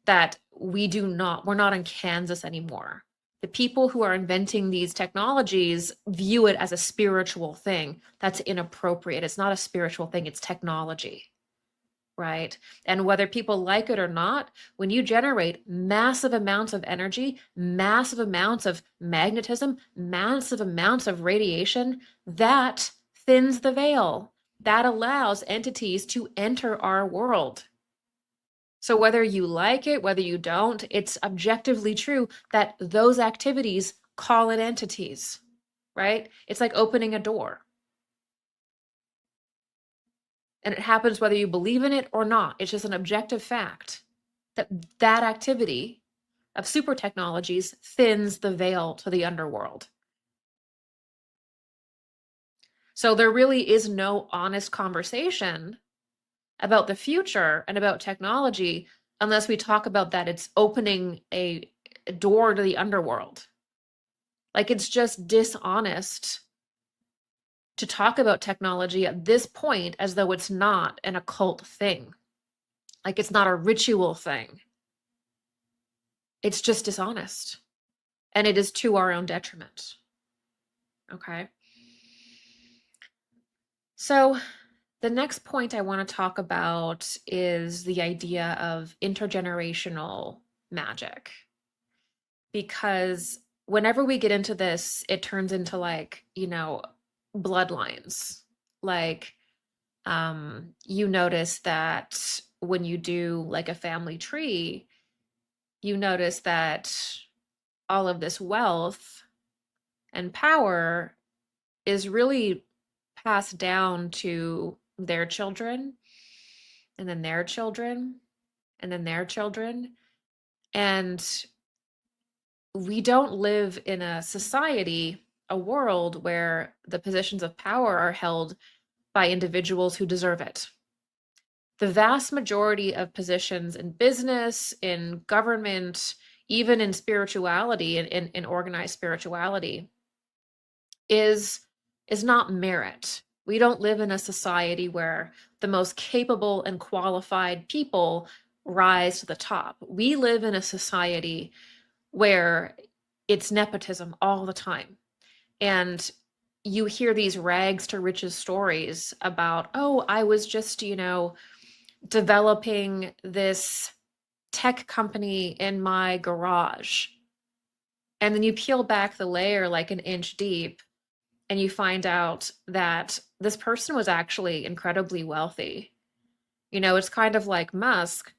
that we're not in Kansas anymore. The people who are inventing these technologies view it as a spiritual thing. That's inappropriate. It's not a spiritual thing, it's technology, right? And whether people like it or not, when you generate massive amounts of energy, massive amounts of magnetism, massive amounts of radiation, that thins the veil. That allows entities to enter our world. So whether you like it, whether you don't, it's objectively true that those activities call in entities, right? It's like opening a door. And it happens whether you believe in it or not. It's just an objective fact that that activity of super technologies thins the veil to the underworld. So there really is no honest conversation about the future and about technology unless we talk about that it's opening a door to the underworld. Like, it's just dishonest to talk about technology at this point as though it's not an occult thing. Like, it's not a ritual thing. It's just dishonest. And it is to our own detriment. Okay. So the next point I want to talk about is the idea of intergenerational magic. Because whenever we get into this, it turns into, like, bloodlines. Like, you notice that when you do like a family tree, you notice that all of this wealth and power is really passed down to their children, and then their children, and then their children. And we don't live in a society, a world where the positions of power are held by individuals who deserve it. The vast majority of positions in business, in government, even in spirituality, in organized spirituality, is not merit. We don't live in a society where the most capable and qualified people rise to the top. We live in a society where it's nepotism all the time. And you hear these rags to riches stories about, oh, I was just, developing this tech company in my garage. And then you peel back the layer like an inch deep, and you find out that this person was actually incredibly wealthy. It's kind of like Musk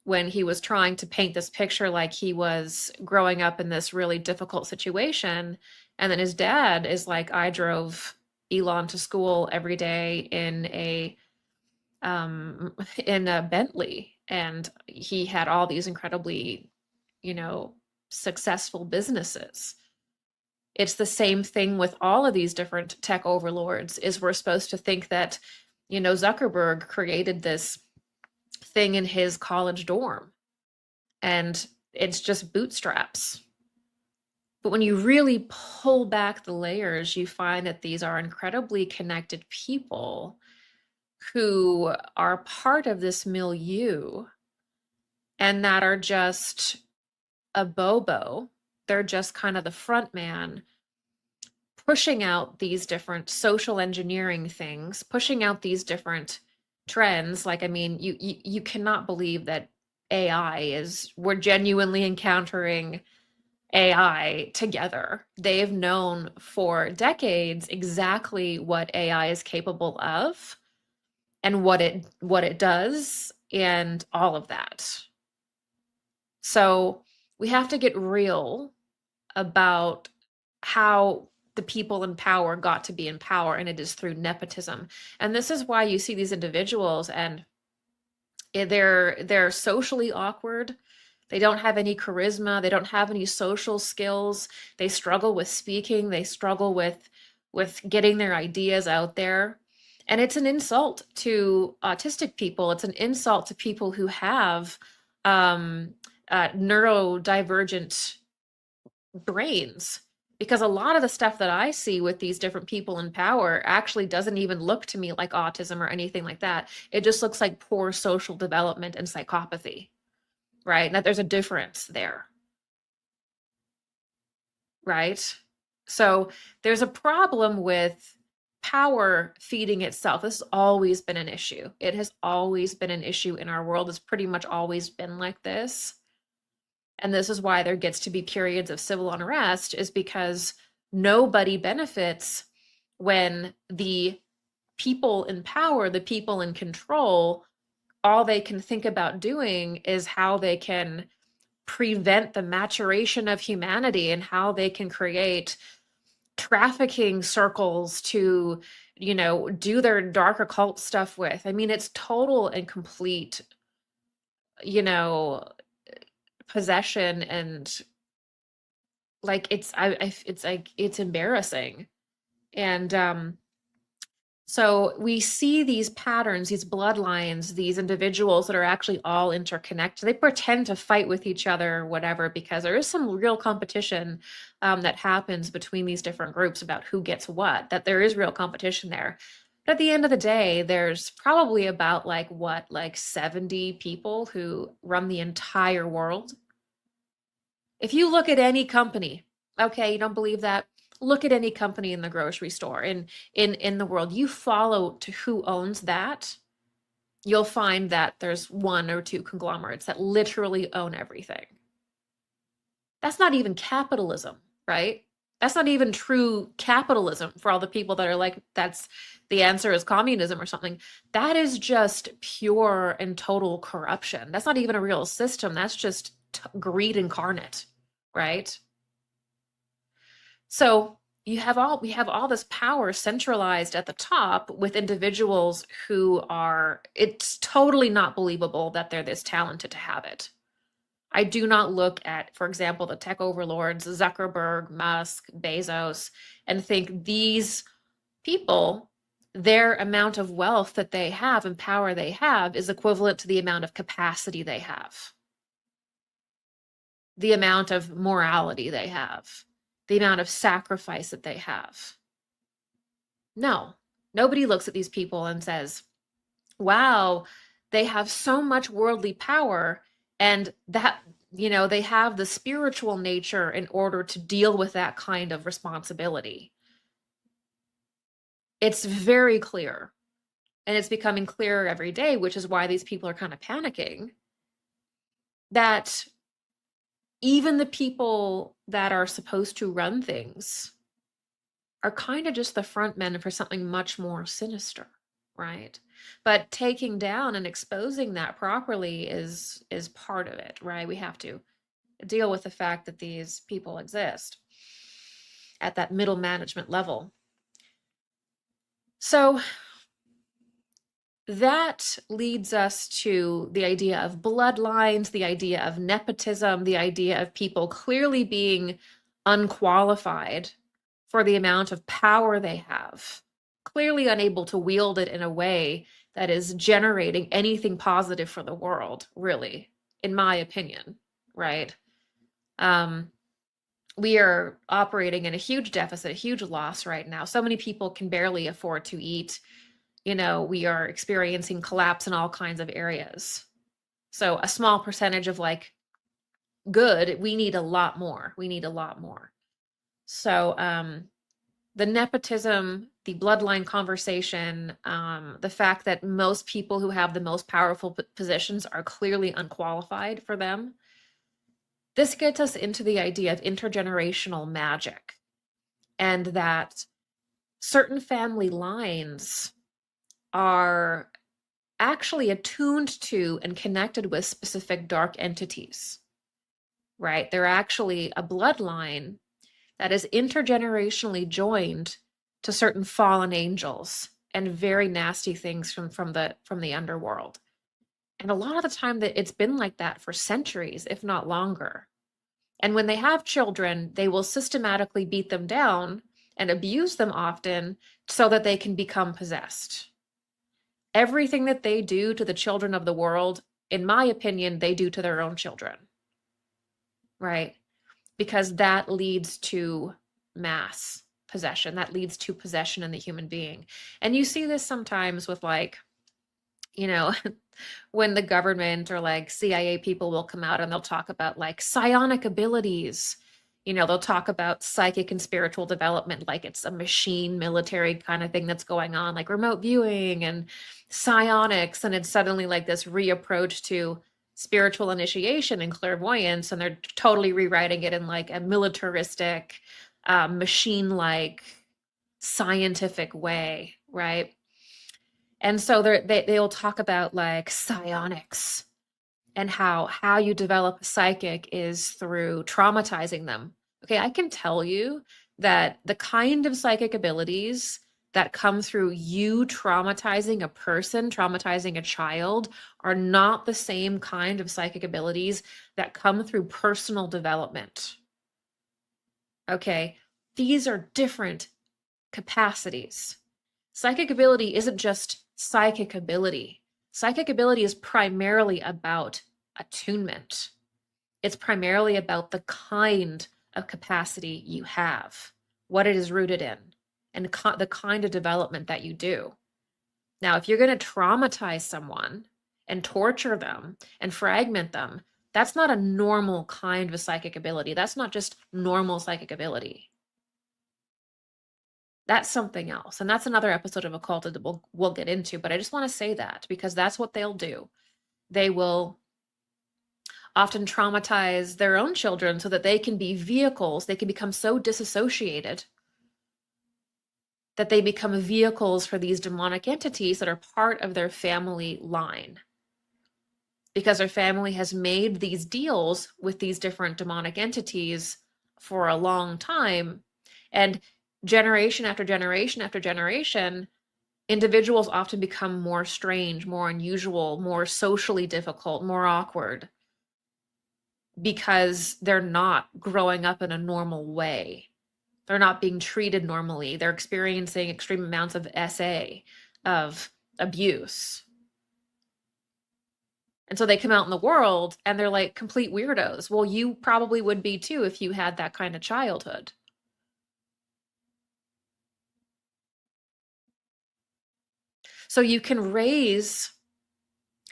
when he was trying to paint this picture like he was growing up in this really difficult situation. And then his dad is like, I drove Elon to school every day in a Bentley, and he had all these incredibly, successful businesses. It's the same thing with all of these different tech overlords. Is we're supposed to think that, Zuckerberg created this thing in his college dorm, and it's just bootstraps. But when you really pull back the layers, you find that these are incredibly connected people who are part of this milieu and that are just a bobo. They're just kind of the front man pushing out these different social engineering things, pushing out these different trends. Like, I mean, you cannot believe that we're genuinely encountering AI together. They've known for decades exactly what AI is capable of and what it does and all of that. So we have to get real about how the people in power got to be in power, and it is through nepotism. And this is why you see these individuals, and they're socially awkward. They don't have any charisma. They don't have any social skills. They struggle with speaking. They struggle with getting their ideas out there. And it's an insult to autistic people. It's an insult to people who have neurodivergent brains, Because a lot of the stuff that I see with these different people in power actually doesn't even look to me like autism or anything like that. It just looks like poor social development and psychopathy, right? And that there's a difference there, right? So there's a problem with power feeding itself. This has always been an issue. It has always been an issue in our world. It's pretty much always been like this. And this is why there gets to be periods of civil unrest, is because nobody benefits when the people in power, the people in control, all they can think about doing is how they can prevent the maturation of humanity and how they can create trafficking circles to, do their dark occult stuff with. I mean, it's total and complete, you know, possession, and like it's like it's embarrassing. And so we see these patterns, these bloodlines, these individuals that are actually all interconnected. They pretend to fight with each other or whatever, because there is some real competition that happens between these different groups about who gets what, that there is real competition there. But at the end of the day, there's probably about like 70 people who run the entire world. If you look at any company, okay, you don't believe that? Look at any company in the grocery store in the world. You follow to who owns that, you'll find that there's one or two conglomerates that literally own everything. That's not even capitalism, right? That's not even true capitalism for all the people that are like, that's the answer is communism or something. That is just pure and total corruption. That's not even a real system. That's just greed incarnate, right? So we have all this power centralized at the top with individuals who are, it's totally not believable that they're this talented to have it. I do not look at, for example, the tech overlords, Zuckerberg, Musk, Bezos, and think these people, their amount of wealth that they have and power they have is equivalent to the amount of capacity they have, the amount of morality they have, the amount of sacrifice that they have. No, nobody looks at these people and says, wow, they have so much worldly power, and that, they have the spiritual nature in order to deal with that kind of responsibility. It's very clear, and it's becoming clearer every day, which is why these people are kind of panicking, that even the people that are supposed to run things are kind of just the front men for something much more sinister, right? But taking down and exposing that properly is part of it, right? We have to deal with the fact that these people exist at that middle management level. So that leads us to the idea of bloodlines, the idea of nepotism, the idea of people clearly being unqualified for the amount of power they have, clearly unable to wield it in a way that is generating anything positive for the world, really, in my opinion, right? We are operating in a huge deficit, a huge loss right now. So many people can barely afford to eat. We are experiencing collapse in all kinds of areas. So a small percentage of like good, we need a lot more. We need a lot more. So the nepotism, the bloodline conversation, the fact that most people who have the most powerful positions are clearly unqualified for them. This gets us into the idea of intergenerational magic, and that certain family lines are actually attuned to and connected with specific dark entities, right? They're actually a bloodline that is intergenerationally joined to certain fallen angels and very nasty things from the underworld. And a lot of the time that it's been like that for centuries, if not longer. And when they have children, they will systematically beat them down and abuse them often so that they can become possessed. Everything that they do to the children of the world, in my opinion, they do to their own children, right? Because that leads to mass possession that leads to possession in the human being. And you see this sometimes with like, you know, when the government or like CIA people will come out and they'll talk about like psionic abilities. You know, they'll talk about psychic and spiritual development like it's a machine military kind of thing that's going on, like remote viewing and psionics. And it's suddenly like this reapproach to spiritual initiation and clairvoyance. And they're totally rewriting it in like a militaristic, machine like, scientific way, right? And so they'll talk about like psionics and how you develop a psychic is through traumatizing them. Okay, I can tell you that the kind of psychic abilities that come through you traumatizing a person, traumatizing a child, are not the same kind of psychic abilities that come through personal development. Okay, these are different capacities. Psychic ability isn't just psychic ability. Psychic ability is primarily about attunement. It's primarily about the kind of capacity you have, what it is rooted in, and the kind of development that you do. Now, if you're going to traumatize someone and torture them and fragment them, that's not a normal kind of psychic ability. That's not just normal psychic ability. That's something else. And that's another episode of Occulted that we'll get into. But I just want to say that because that's what they'll do. They will often traumatize their own children so that they can be vehicles. They can become so disassociated that they become vehicles for these demonic entities that are part of their family line. Because their family has made these deals with these different demonic entities for a long time. And generation after generation after generation, individuals often become more strange, more unusual, more socially difficult, more awkward because they're not growing up in a normal way. They're not being treated normally. They're experiencing extreme amounts of SA, of abuse. And so they come out in the world and they're like complete weirdos. Well, you probably would be too if you had that kind of childhood. So you can raise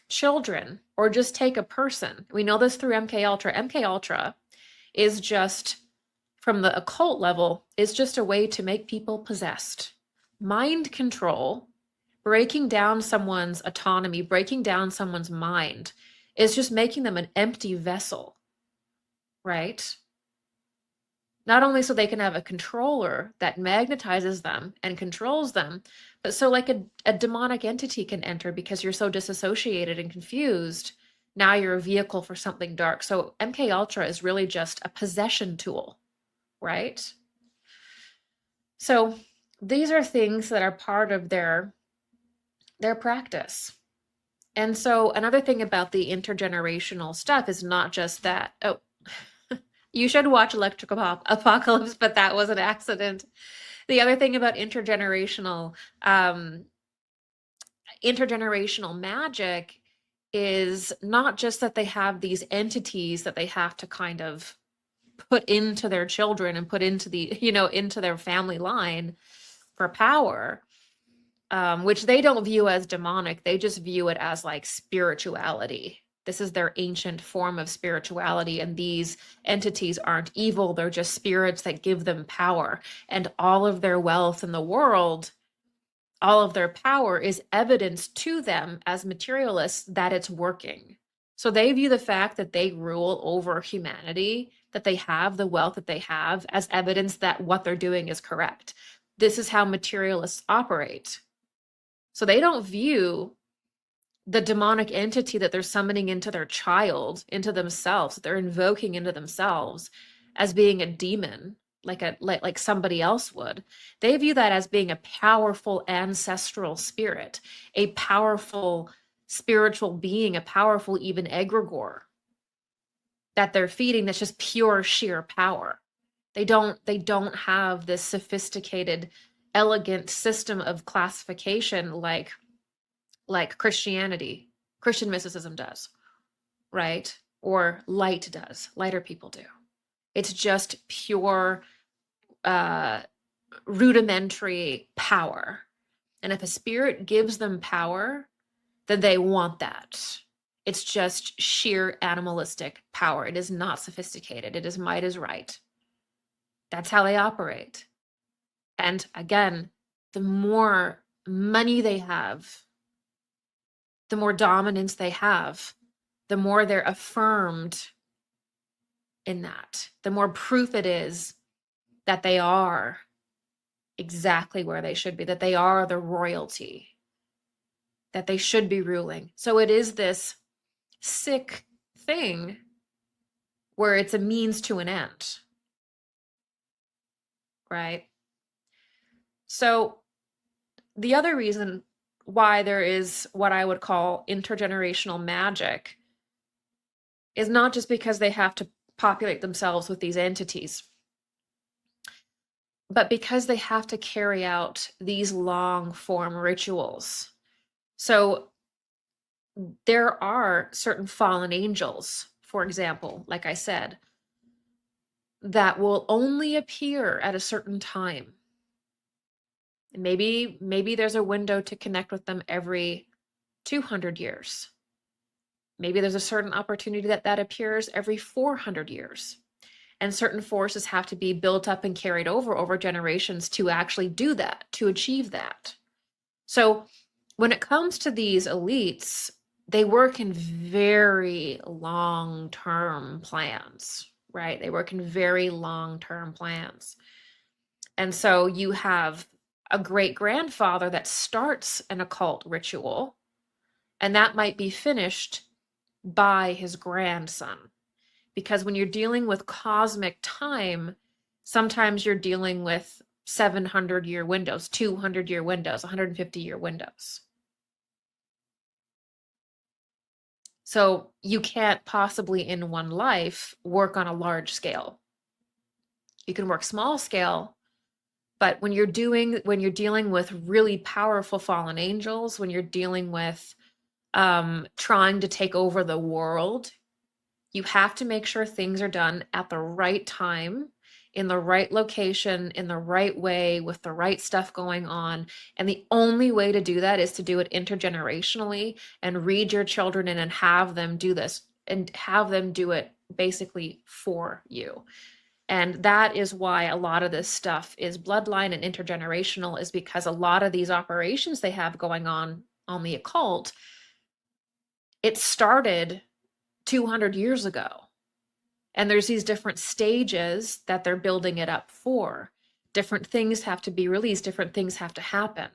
children or just take a person. We know this through MK Ultra. MK Ultra is just, from the occult level, is just a way to make people possessed. Mind control, breaking down someone's autonomy, breaking down someone's mind, is just making them an empty vessel, right? Not only so they can have a controller that magnetizes them and controls them, but so like a demonic entity can enter because you're so disassociated and confused. Now you're a vehicle for something dark. So MK Ultra is really just a possession tool, right? So these are things that are part of their practice. And so another thing about the intergenerational stuff is not just that, oh, you should watch Electrical Apocalypse, but that was an accident. The other thing about intergenerational magic is not just that they have these entities that they have to kind of put into their children and put into the, into their family line for power, which they don't view as demonic. They just view it as like spirituality. This is their ancient form of spirituality, and these entities aren't evil. They're just spirits that give them power. And all of their wealth in the world, all of their power is evidence to them as materialists that it's working. So they view the fact that they rule over humanity, that they have the wealth that they have, as evidence that what they're doing is correct. This is how materialists operate. So they don't view the demonic entity that they're summoning into their child, into themselves, that they're invoking into themselves, as being a demon, like somebody else would. They view that as being a powerful ancestral spirit, a powerful spiritual being, a powerful even egregore that they're feeding, that's just pure sheer power. They don't have this sophisticated, elegant system of classification like Christian mysticism does, right? Or light does, lighter people do. It's just pure rudimentary power. And if a spirit gives them power, then they want that. It's just sheer animalistic power. It is not sophisticated. It is might is right. That's how they operate. And again, the more money they have, the more dominance they have, the more they're affirmed in that, the more proof it is that they are exactly where they should be, that they are the royalty, that they should be ruling. So it is this sick thing where it's a means to an end, right? So the other reason why there is what I would call intergenerational magic is not just because they have to populate themselves with these entities, but because they have to carry out these long form rituals. So there are certain fallen angels, for example, like I said, that will only appear at a certain time. Maybe there's a window to connect with them every 200 years. Maybe there's a certain opportunity that appears every 400 years. And certain forces have to be built up and carried over generations to actually do that, to achieve that. So when it comes to these elites, they work in very long-term plans, right? They work in very long-term plans. And so you have a great-grandfather that starts an occult ritual, and that might be finished by his grandson. Because when you're dealing with cosmic time, sometimes you're dealing with 700-year windows, 200-year windows, 150-year windows. So you can't possibly in one life work on a large scale. You can work small scale, but when you're dealing with really powerful fallen angels, when you're dealing with trying to take over the world, you have to make sure things are done at the right time, in the right location, in the right way, with the right stuff going on. And the only way to do that is to do it intergenerationally and read your children in and have them do this and have them do it basically for you. And that is why a lot of this stuff is bloodline and intergenerational, is because a lot of these operations they have going on the occult, it started 200 years ago. And there's these different stages that they're building it up for. Different things have to be released, different things have to happen.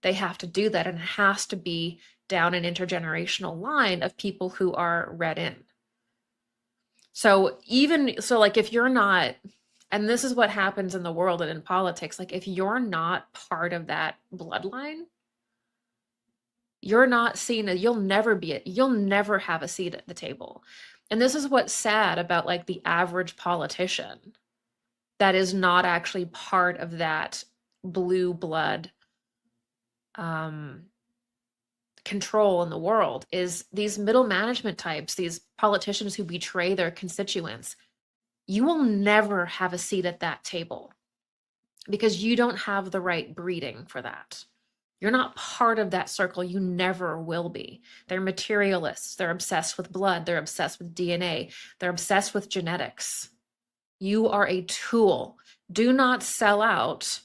They have to do that, and it has to be down an intergenerational line of people who are read in. So like if you're not, and this is what happens in the world and in politics, like if you're not part of that bloodline, you're not seen, you'll never have a seat at the table. And this is what's sad about like the average politician that is not actually part of that blue blood control in the world, is these middle management types, these politicians who betray their constituents. You will never have a seat at that table because you don't have the right breeding for that. You're not part of that circle. You never will be. They're materialists. They're obsessed with blood. They're obsessed with DNA. They're obsessed with genetics. You are a tool. Do not sell out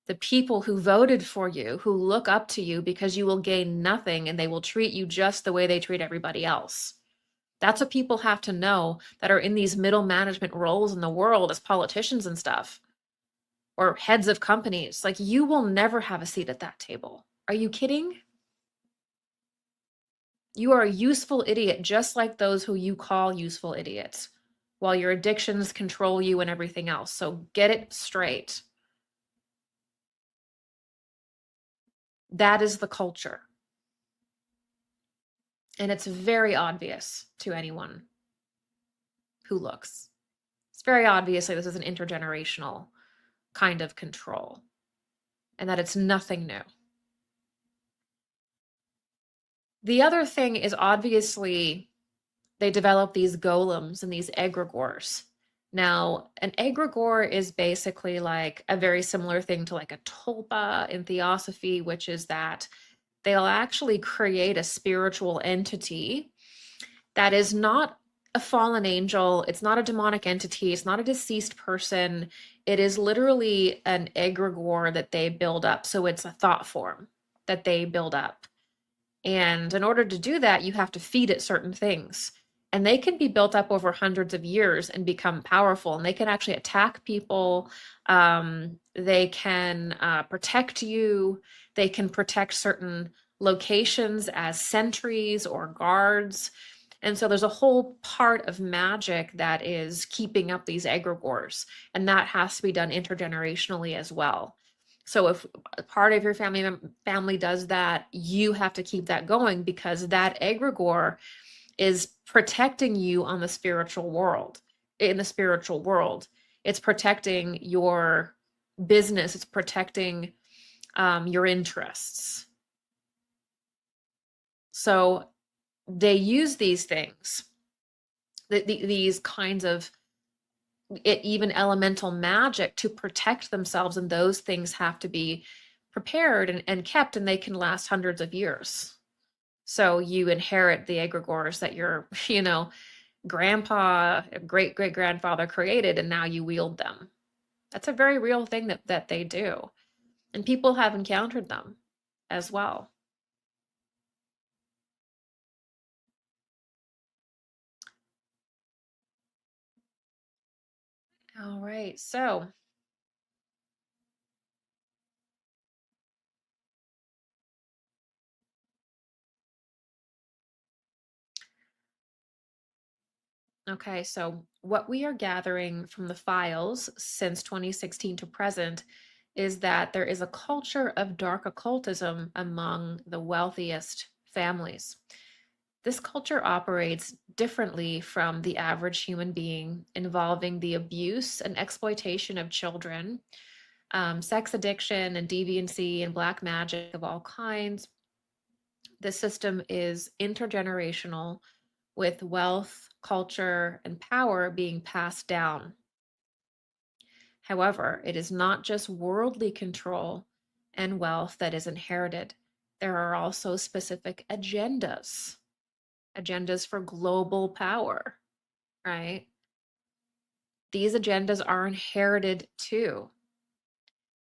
the people who voted for you, who look up to you, because you will gain nothing and they will treat you just the way they treat everybody else. That's what people have to know that are in these middle management roles in the world as politicians and stuff, or heads of companies. Like, you will never have a seat at that table. Are you kidding? You are a useful idiot, just like those who you call useful idiots, while your addictions control you and everything else. So get it straight. That is the culture. And it's very obvious to anyone who looks. It's very obviously this is an intergenerational kind of control, and that it's nothing new. The other thing is, obviously, they develop these golems and these egregores. Now, an egregore is basically like a very similar thing to like a tulpa in theosophy, which is that they'll actually create a spiritual entity that is not a fallen angel, it's not a demonic entity, it's not a deceased person. It is literally an egregore that they build up. So it's a thought form that they build up. And in order to do that, you have to feed it certain things. And they can be built up over hundreds of years and become powerful. And they can actually attack people. They can protect you. They can protect certain locations as sentries or guards. And so there's a whole part of magic that is keeping up these egregores. And that has to be done intergenerationally as well. So if a part of your family does that, you have to keep that going because that egregore is protecting you on the spiritual world. In the spiritual world, it's protecting your business. It's protecting your interests. So they use these things, these kinds of even elemental magic to protect themselves, and those things have to be prepared and kept, and they can last hundreds of years. So you inherit the egregores that your grandpa, great great grandfather created, and now you wield them. That's a very real thing that they do, and people have encountered them as well. All right, so okay, so what we are gathering from the files since 2016 to present is that there is a culture of dark occultism among the wealthiest families. This culture operates differently from the average human being, involving the abuse and exploitation of children, sex addiction and deviancy, and black magic of all kinds. The system is intergenerational, with wealth, culture, and power being passed down. However, it is not just worldly control and wealth that is inherited. There are also specific agendas for global power, right? These agendas are inherited too.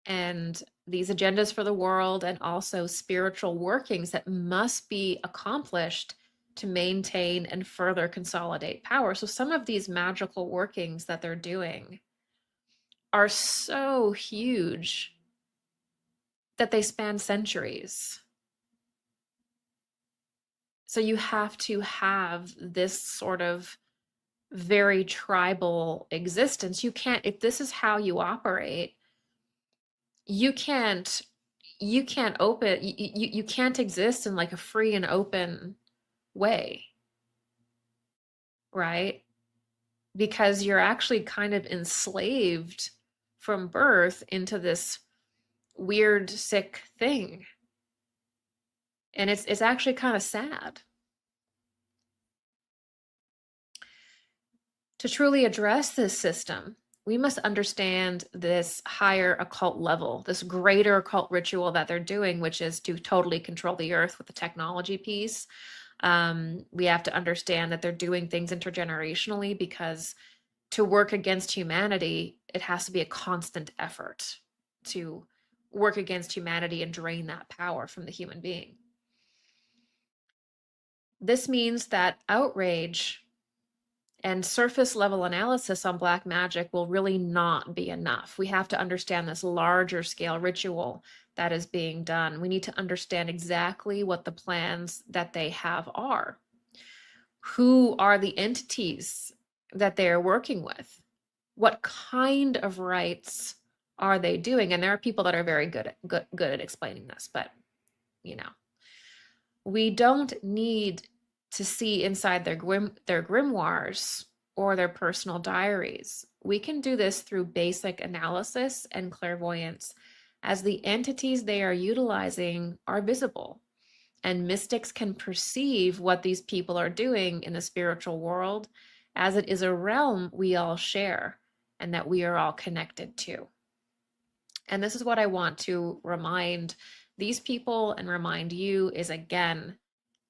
And these agendas for the world and also spiritual workings that must be accomplished to maintain and further consolidate power. So some of these magical workings that they're doing are so huge that they span centuries. So you have to have this sort of very tribal existence. You can't, if this is how you operate, you can't you can't open you can't exist in like a free and open way, right? Because you're actually kind of enslaved from birth into this weird sick thing. And it's actually kind of sad. To truly address this system, we must understand this higher occult level, this greater occult ritual that they're doing, which is to totally control the earth with the technology piece. We have to understand that they're doing things intergenerationally because to work against humanity, it has to be a constant effort to work against humanity and drain that power from the human being. This means that outrage and surface level analysis on black magic will really not be enough. We have to understand this larger scale ritual that is being done. We need to understand exactly what the plans that they have are. Who are the entities that they are working with? What kind of rites are they doing? And there are people that are very good at explaining this, but you know, we don't need to see inside their grimoires or their personal diaries. We can do this through basic analysis and clairvoyance, as the entities they are utilizing are visible, and mystics can perceive what these people are doing in the spiritual world as it is a realm we all share and that we are all connected to. And this is what I want to remind these people and remind you is, again,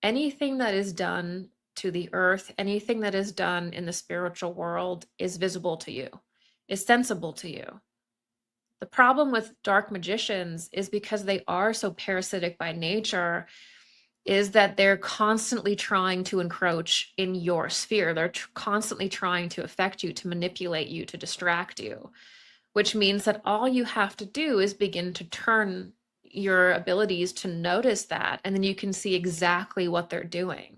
anything that is done to the earth, anything that is done in the spiritual world is visible to you, is sensible to you. The problem with dark magicians is because they are so parasitic by nature, is that they're constantly trying to encroach in your sphere. They're constantly trying to affect you, to manipulate you, to distract you, which means that all you have to do is begin to turn your abilities to notice that, and then you can see exactly what they're doing.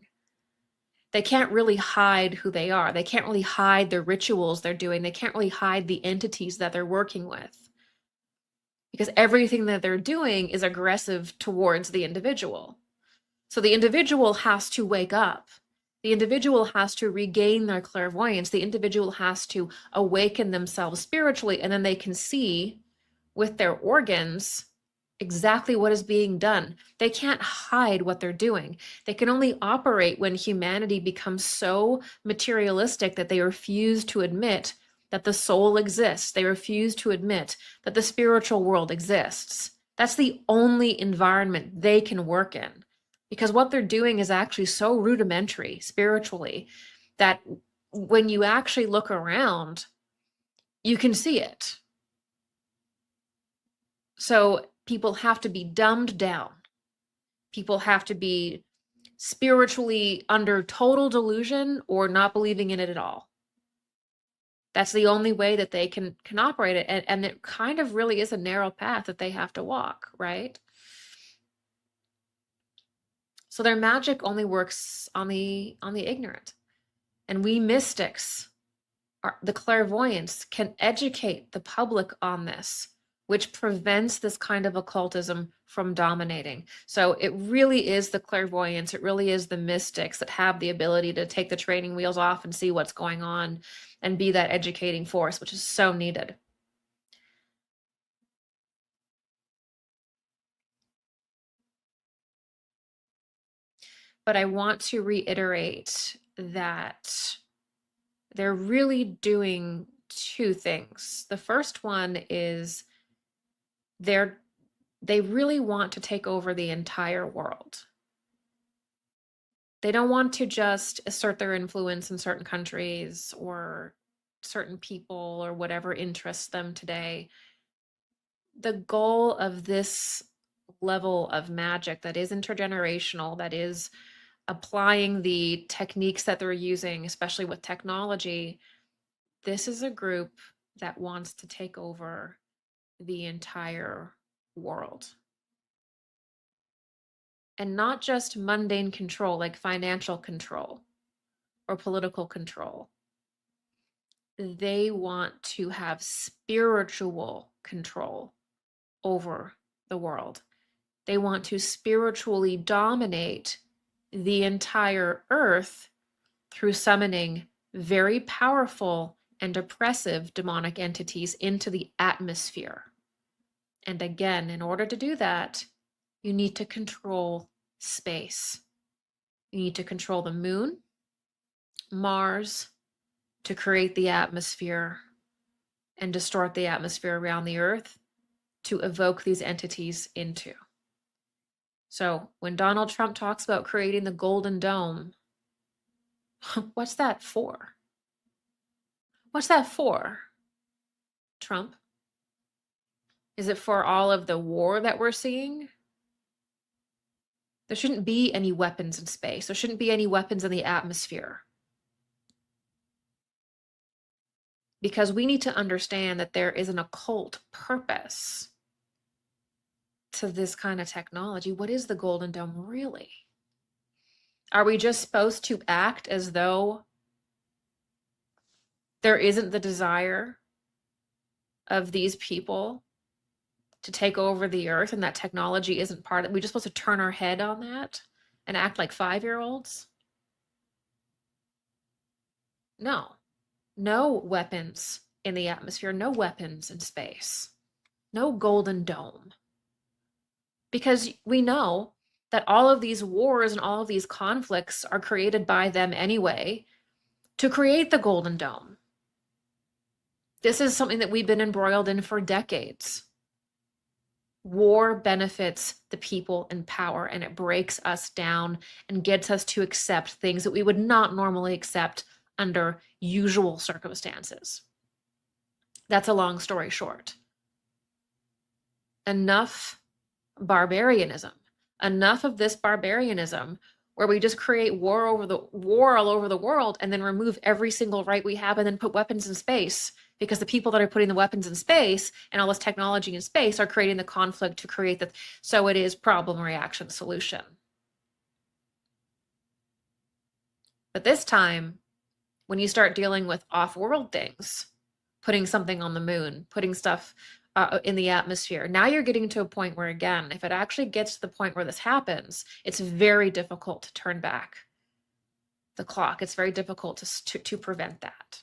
They can't really hide who they are. They can't really hide the rituals they're doing. They can't really hide the entities that they're working with, because everything that they're doing is aggressive towards the individual. So the individual has to wake up. The individual has to regain their clairvoyance. The individual has to awaken themselves spiritually, and then they can see with their organs exactly what is being done. They can't hide what they're doing. They can only operate when humanity becomes so materialistic that they refuse to admit that the soul exists. They refuse to admit that the spiritual world exists. That's the only environment they can work in, because what they're doing is actually so rudimentary spiritually that when you actually look around, you can see it. So people have to be dumbed down. People have to be spiritually under total delusion or not believing in it at all. That's the only way that they can operate it. And it kind of really is a narrow path that they have to walk, right? So their magic only works on the ignorant. And we mystics, the clairvoyants, can educate the public on this, which prevents this kind of occultism from dominating. So it really is the clairvoyants, it really is the mystics that have the ability to take the training wheels off and see what's going on and be that educating force, which is so needed. But I want to reiterate that they're really doing two things. The first one is they really want to take over the entire world. They don't want to just assert their influence in certain countries or certain people or whatever interests them today. The goal of this level of magic that is intergenerational, that is applying the techniques that they're using, especially with technology, this is a group that wants to take over the entire world. And not just mundane control, like financial control or political control. They want to have spiritual control over the world. They want to spiritually dominate the entire earth through summoning very powerful and oppressive demonic entities into the atmosphere. And again, in order to do that, you need to control space. You need to control the moon, Mars, to create the atmosphere and distort the atmosphere around the earth to evoke these entities into. So when Donald Trump talks about creating the Golden Dome, what's that for? What's that for, Trump? Is it for all of the war that we're seeing? There shouldn't be any weapons in space. There shouldn't be any weapons in the atmosphere. Because we need to understand that there is an occult purpose to this kind of technology. What is the Golden Dome really? Are we just supposed to act as though there isn't the desire of these people to take over the earth and that technology isn't part of it? We're just supposed to turn our head on that and act like 5-year-olds? No. No weapons in the atmosphere, no weapons in space, no Golden Dome. Because we know that all of these wars and all of these conflicts are created by them anyway to create the Golden Dome. This is something that we've been embroiled in for decades. War benefits the people in power, and it breaks us down and gets us to accept things that we would not normally accept under usual circumstances. That's a long story short. Enough barbarianism, enough of this barbarianism where we just create war all over the world and then remove every single right we have and then put weapons in space, because the people that are putting the weapons in space and all this technology in space are creating the conflict to create the, so it is problem, reaction, solution. But this time, when you start dealing with off-world things, putting something on the moon, putting stuff in the atmosphere, now you're getting to a point where, again, if it actually gets to the point where this happens, it's very difficult to turn back the clock. It's very difficult to prevent that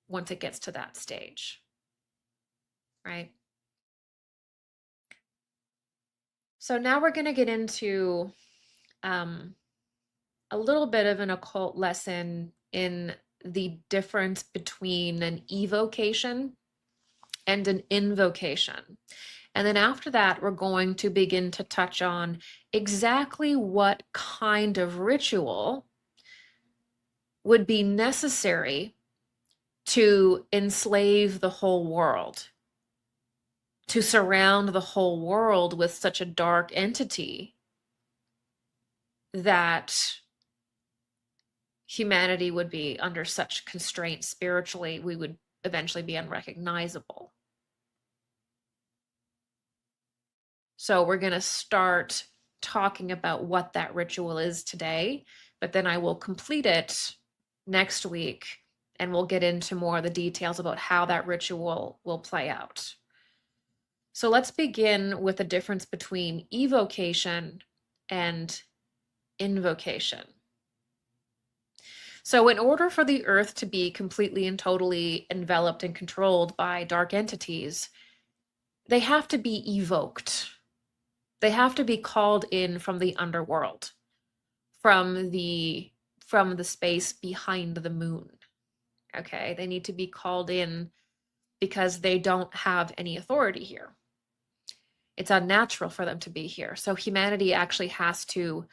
once it gets to that stage, right? So now we're going to get into a little bit of an occult lesson in the difference between an evocation and an invocation. And then after that, we're going to begin to touch on exactly what kind of ritual would be necessary to enslave the whole world, to surround the whole world with such a dark entity that humanity would be under such constraints spiritually, we would eventually be unrecognizable. So we're going to start talking about what that ritual is today, but then I will complete it next week and we'll get into more of the details about how that ritual will play out. So let's begin with the difference between evocation and invocation. So in order for the earth to be completely and totally enveloped and controlled by dark entities, they have to be evoked. They have to be called in from the underworld, from the space behind the moon. Okay, they need to be called in because they don't have any authority here. It's unnatural for them to be here. So humanity actually has to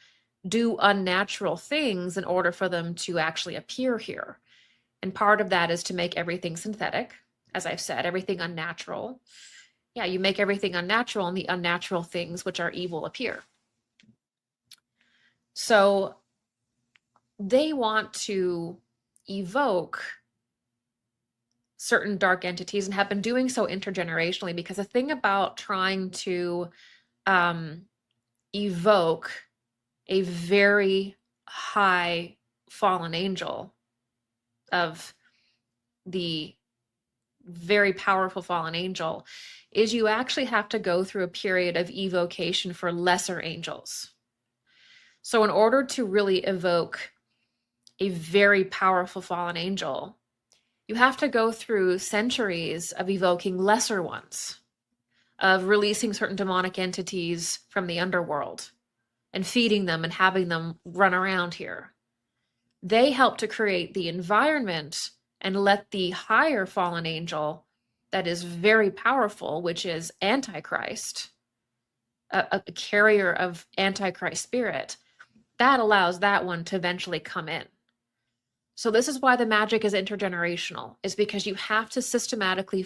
do unnatural things in order for them to actually appear here. And part of that is to make everything synthetic, as I've said, everything unnatural. Yeah, you make everything unnatural and the unnatural things which are evil appear. So they want to evoke certain dark entities and have been doing so intergenerationally, because the thing about trying to evoke a very high fallen angel, of the very powerful fallen angel, is you actually have to go through a period of evocation for lesser angels. So in order to really evoke a very powerful fallen angel, you have to go through centuries of evoking lesser ones, of releasing certain demonic entities from the underworld and feeding them and having them run around here. They help to create the environment and let the higher fallen angel that is very powerful, which is Antichrist, a carrier of Antichrist spirit, that allows that one to eventually come in. So this is why the magic is intergenerational, is because you have to systematically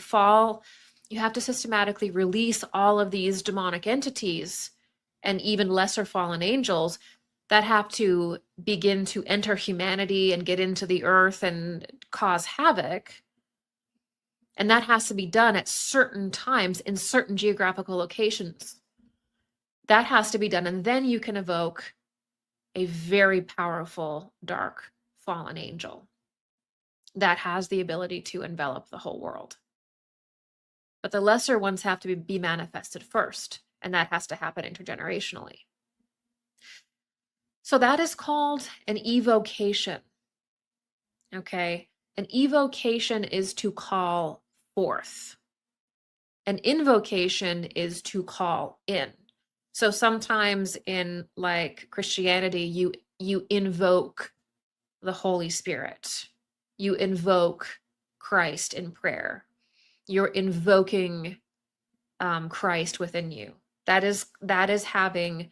release all of these demonic entities and even lesser fallen angels that have to begin to enter humanity and get into the earth and cause havoc. And that has to be done at certain times in certain geographical locations. That has to be done. And then you can evoke a very powerful, dark, fallen angel that has the ability to envelop the whole world. But the lesser ones have to be manifested first, and that has to happen intergenerationally. So that is called an evocation. Okay? An evocation is to call forth. An invocation is to call in. So sometimes in like Christianity, you invoke the Holy Spirit. you invoke Christ in prayer. You're invoking Christ within you. That is having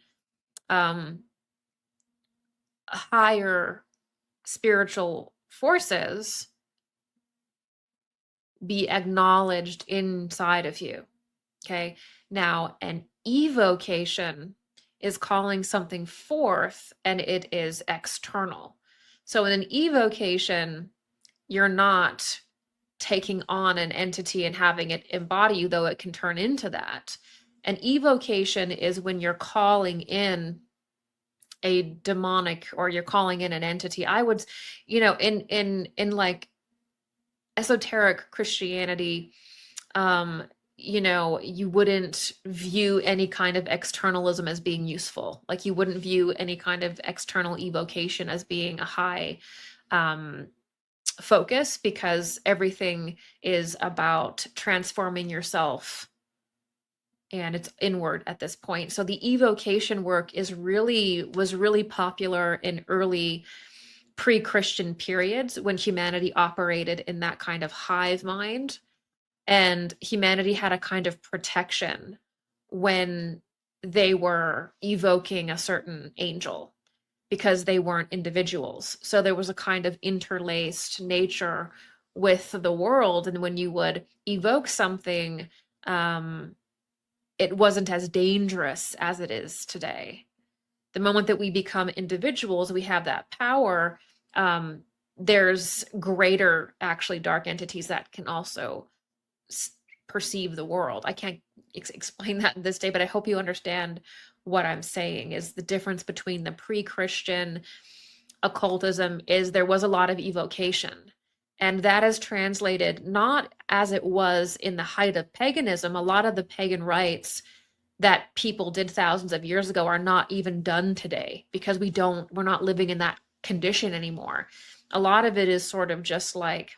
higher spiritual forces be acknowledged inside of you. Okay. Now, an evocation is calling something forth and it is external. So in an evocation, you're not taking on an entity and having it embody you, though it can turn into that. An evocation is when you're calling in a demonic, or you're calling in an entity. I would, in like esoteric Christianity, you wouldn't view any kind of externalism as being useful. Like you wouldn't view any kind of external evocation as being a high focus, because everything is about transforming yourself and it's inward at this point. So the evocation work was really popular in early pre-Christian periods, when humanity operated in that kind of hive mind, and humanity had a kind of protection when they were evoking a certain angel, because they weren't individuals. So there was a kind of interlaced nature with the world. And when you would evoke something, it wasn't as dangerous as it is today. The moment that we become individuals, we have that power. There's greater, actually, dark entities that can also perceive the world. I can't explain that in this day, but I hope you understand what I'm saying. Is the difference between the pre-Christian occultism is there was a lot of evocation, and that is translated not as it was in the height of paganism. A lot of the pagan rites that people did thousands of years ago are not even done today, because we're not living in that condition anymore. A lot of it is sort of just like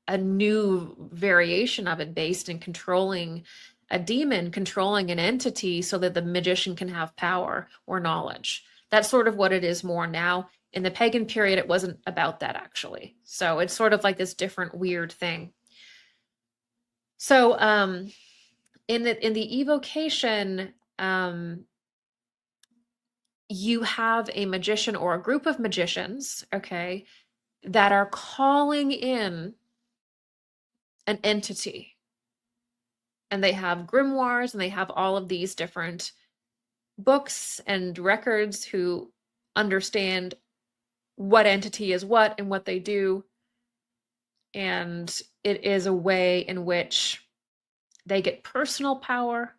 a new variation of it, based in controlling a demon, controlling an entity, so that the magician can have power or knowledge. That's sort of what it is more now. In the pagan period, it wasn't about that, actually. So it's sort of like this different weird thing. So in the evocation, you have a magician or a group of magicians, okay, that are calling in an entity. And they have grimoires, and they have all of these different books and records who understand what entity is what and what they do. And it is a way in which they get personal power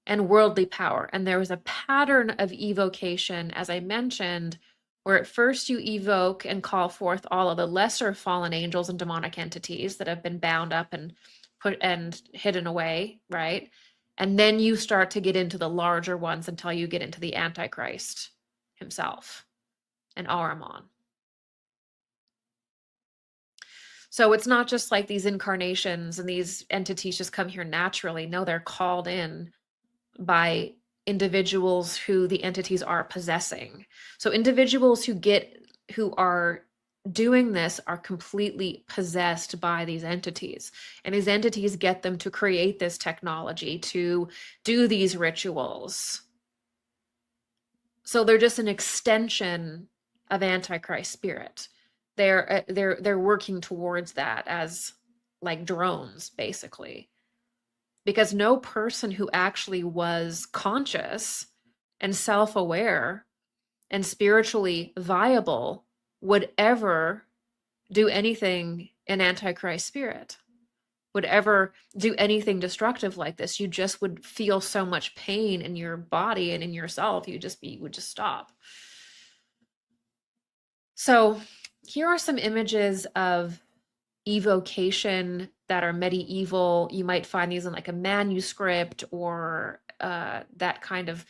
and worldly power. And there is a pattern of evocation, as I mentioned, where at first you evoke and call forth all of the lesser fallen angels and demonic entities that have been bound up and put and hidden away, right? And then you start to get into the larger ones until you get into the Antichrist himself and Ahriman. So it's not just like these incarnations and these entities just come here naturally. No, they're called in by individuals who the entities are possessing. So individuals who are doing this are completely possessed by these entities, and these entities get them to create this technology, to do these rituals. So they're just an extension of Antichrist spirit. They're working towards that as like drones, basically. Because no person who actually was conscious and self-aware and spiritually viable would ever do anything in Antichrist spirit, would ever do anything destructive like this. You just would feel so much pain in your body and in yourself. Would just stop. So here are some images of evocation that are medieval. You might find these in like a manuscript, or that kind of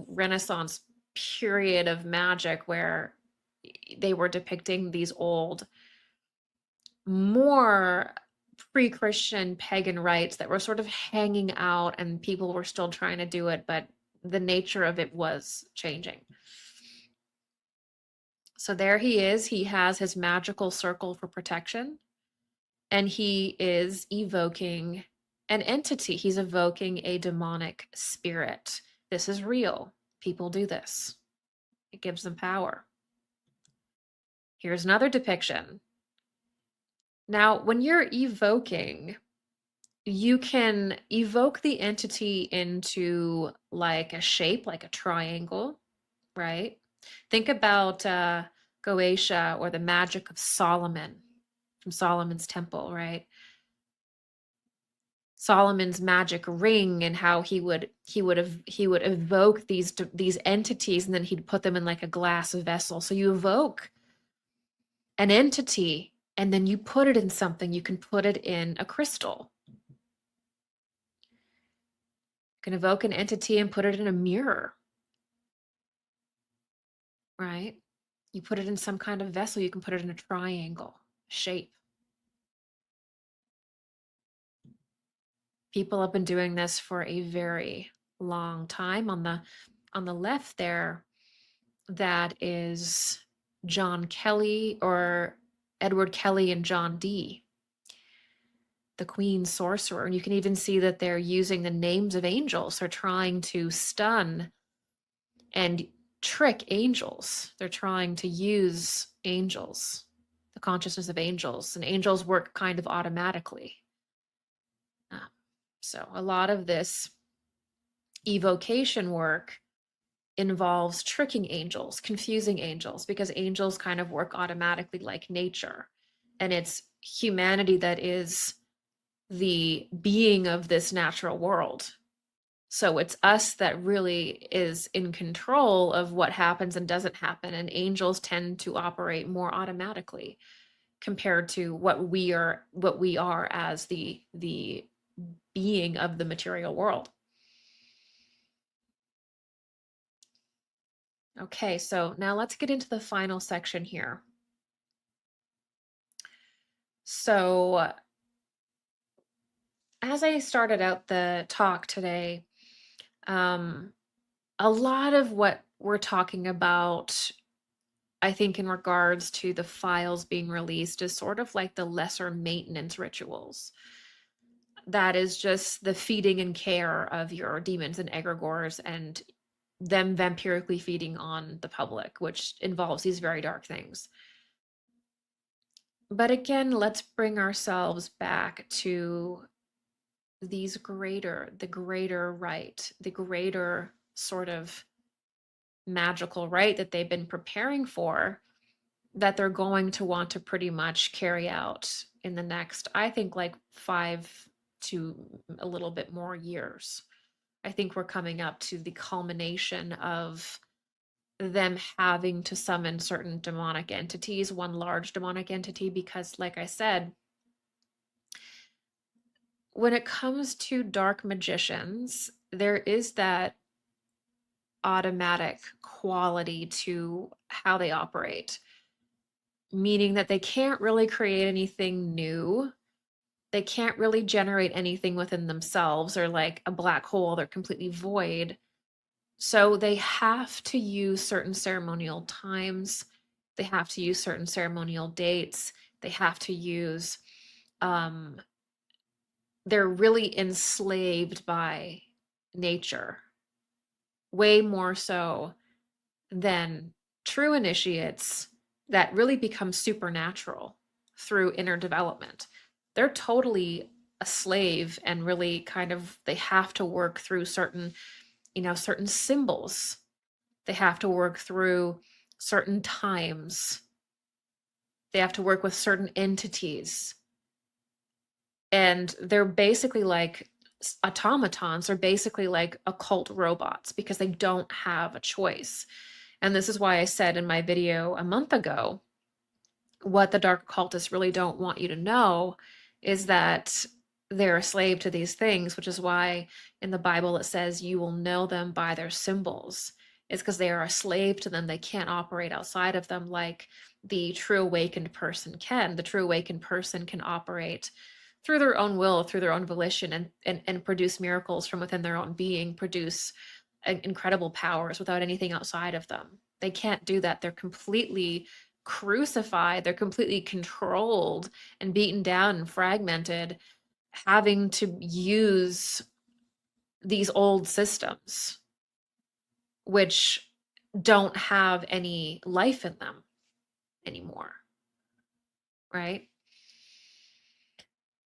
Renaissance period of magic, where they were depicting these old, more pre-Christian pagan rites that were sort of hanging out, and people were still trying to do it, but the nature of it was changing. So there he is. He has his magical circle for protection, and he is evoking an entity. He's evoking a demonic spirit. This is real. People do this. It gives them power. Here's another depiction. Now, when you're evoking, you can evoke the entity into like a shape, like a triangle, right? Think about Goetia or the magic of Solomon from Solomon's temple, right? Solomon's magic ring and how he would evoke these entities, and then he'd put them in like a glass vessel. So you evoke an entity and then you put it in something. You can put it in a crystal. You can evoke an entity and put it in a mirror, right? You put it in some kind of vessel. You can put it in a triangle shape. People have been doing this for a very long time. On the left there, that is John Kelly, or Edward Kelly and John Dee, the Queen Sorcerer. And you can even see that they're using the names of angels. They're trying to stun and trick angels. They're trying to use angels, the consciousness of angels, and angels work kind of automatically. So a lot of this evocation work involves tricking angels, confusing angels, because angels kind of work automatically like nature. And it's humanity that is the being of this natural world. So it's us that really is in control of what happens and doesn't happen. And angels tend to operate more automatically compared to what we are as the being of the material world. Okay, so now let's get into the final section here. So, as I started out the talk today, a lot of what we're talking about, I think, in regards to the files being released, is sort of like the lesser maintenance rituals. That is just the feeding and care of your demons and egregores and them vampirically feeding on the public, which involves these very dark things. But again, let's bring ourselves back to the greater rite, the greater sort of magical rite that they've been preparing for, that they're going to want to pretty much carry out in the next, I think, like 5 to a little bit more years. I think we're coming up to the culmination of them having to summon certain demonic entities, one large demonic entity, because, like I said, when it comes to dark magicians, there is that automatic quality to how they operate, meaning that they can't really create anything new. They can't really generate anything within themselves, or like a black hole, they're completely void. So they have to use certain ceremonial times. They have to use certain ceremonial dates. They have to use, they're really enslaved by nature, way more so than true initiates that really become supernatural through inner development. They're totally a slave, and really kind of, they have to work through certain, certain symbols. They have to work through certain times. They have to work with certain entities. And they're basically like automatons, are basically like occult robots, because they don't have a choice. And this is why I said in my video a month ago, what the dark occultists really don't want you to know is that they're a slave to these things, which is why in the Bible it says you will know them by their symbols. It's because they are a slave to them. They can't operate outside of them like the true awakened person can. The true awakened person can operate through their own will, through their own volition, and produce miracles from within their own being, produce incredible powers without anything outside of them. They can't do that. They're completely crucified, they're completely controlled and beaten down and fragmented, having to use these old systems, which don't have any life in them anymore, right?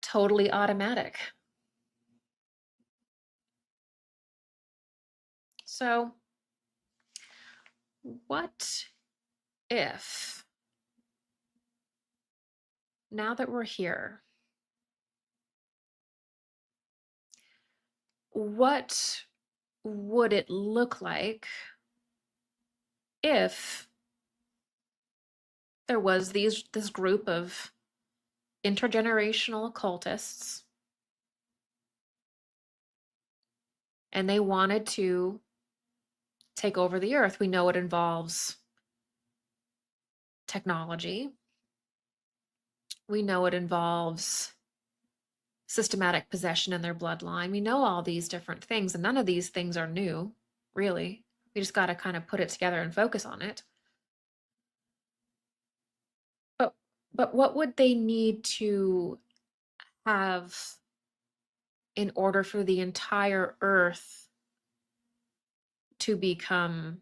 Totally automatic. So, what if, now that we're here, what would it look like if there was this group of intergenerational occultists and they wanted to take over the earth? We know it involves technology. We know it involves systematic possession in their bloodline. We know all these different things, and none of these things are new, really. We just got to kind of put it together and focus on it. But what would they need to have in order for the entire earth to become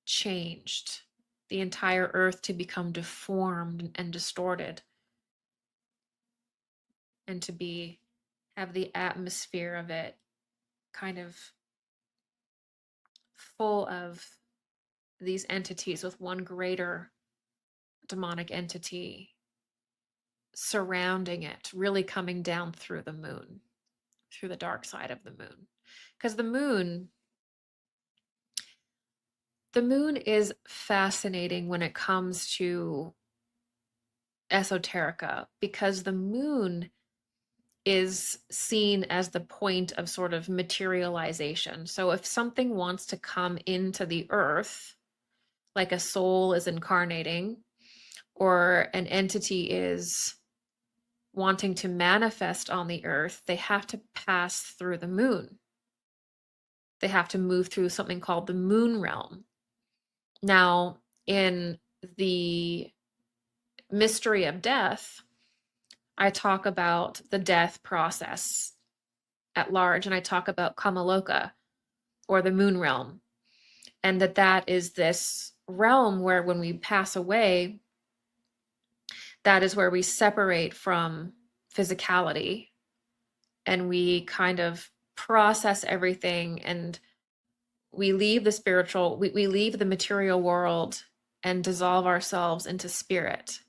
changed, the entire earth to become deformed and distorted, and to be have the atmosphere of it kind of full of these entities with one greater demonic entity surrounding it, really coming down through the moon, through the dark side of the moon? Because the moon is fascinating when it comes to esoterica, because the moon is seen as the point of sort of materialization. So if something wants to come into the earth, like a soul is incarnating, or an entity is wanting to manifest on the earth, they have to pass through the moon. They have to move through something called the moon realm. Now, in the mystery of death, I talk about the death process at large, and I talk about Kamaloka, or the moon realm, and that is this realm where when we pass away, that is where we separate from physicality and we kind of process everything, and we leave the spiritual, we leave the material world and dissolve ourselves into spirit.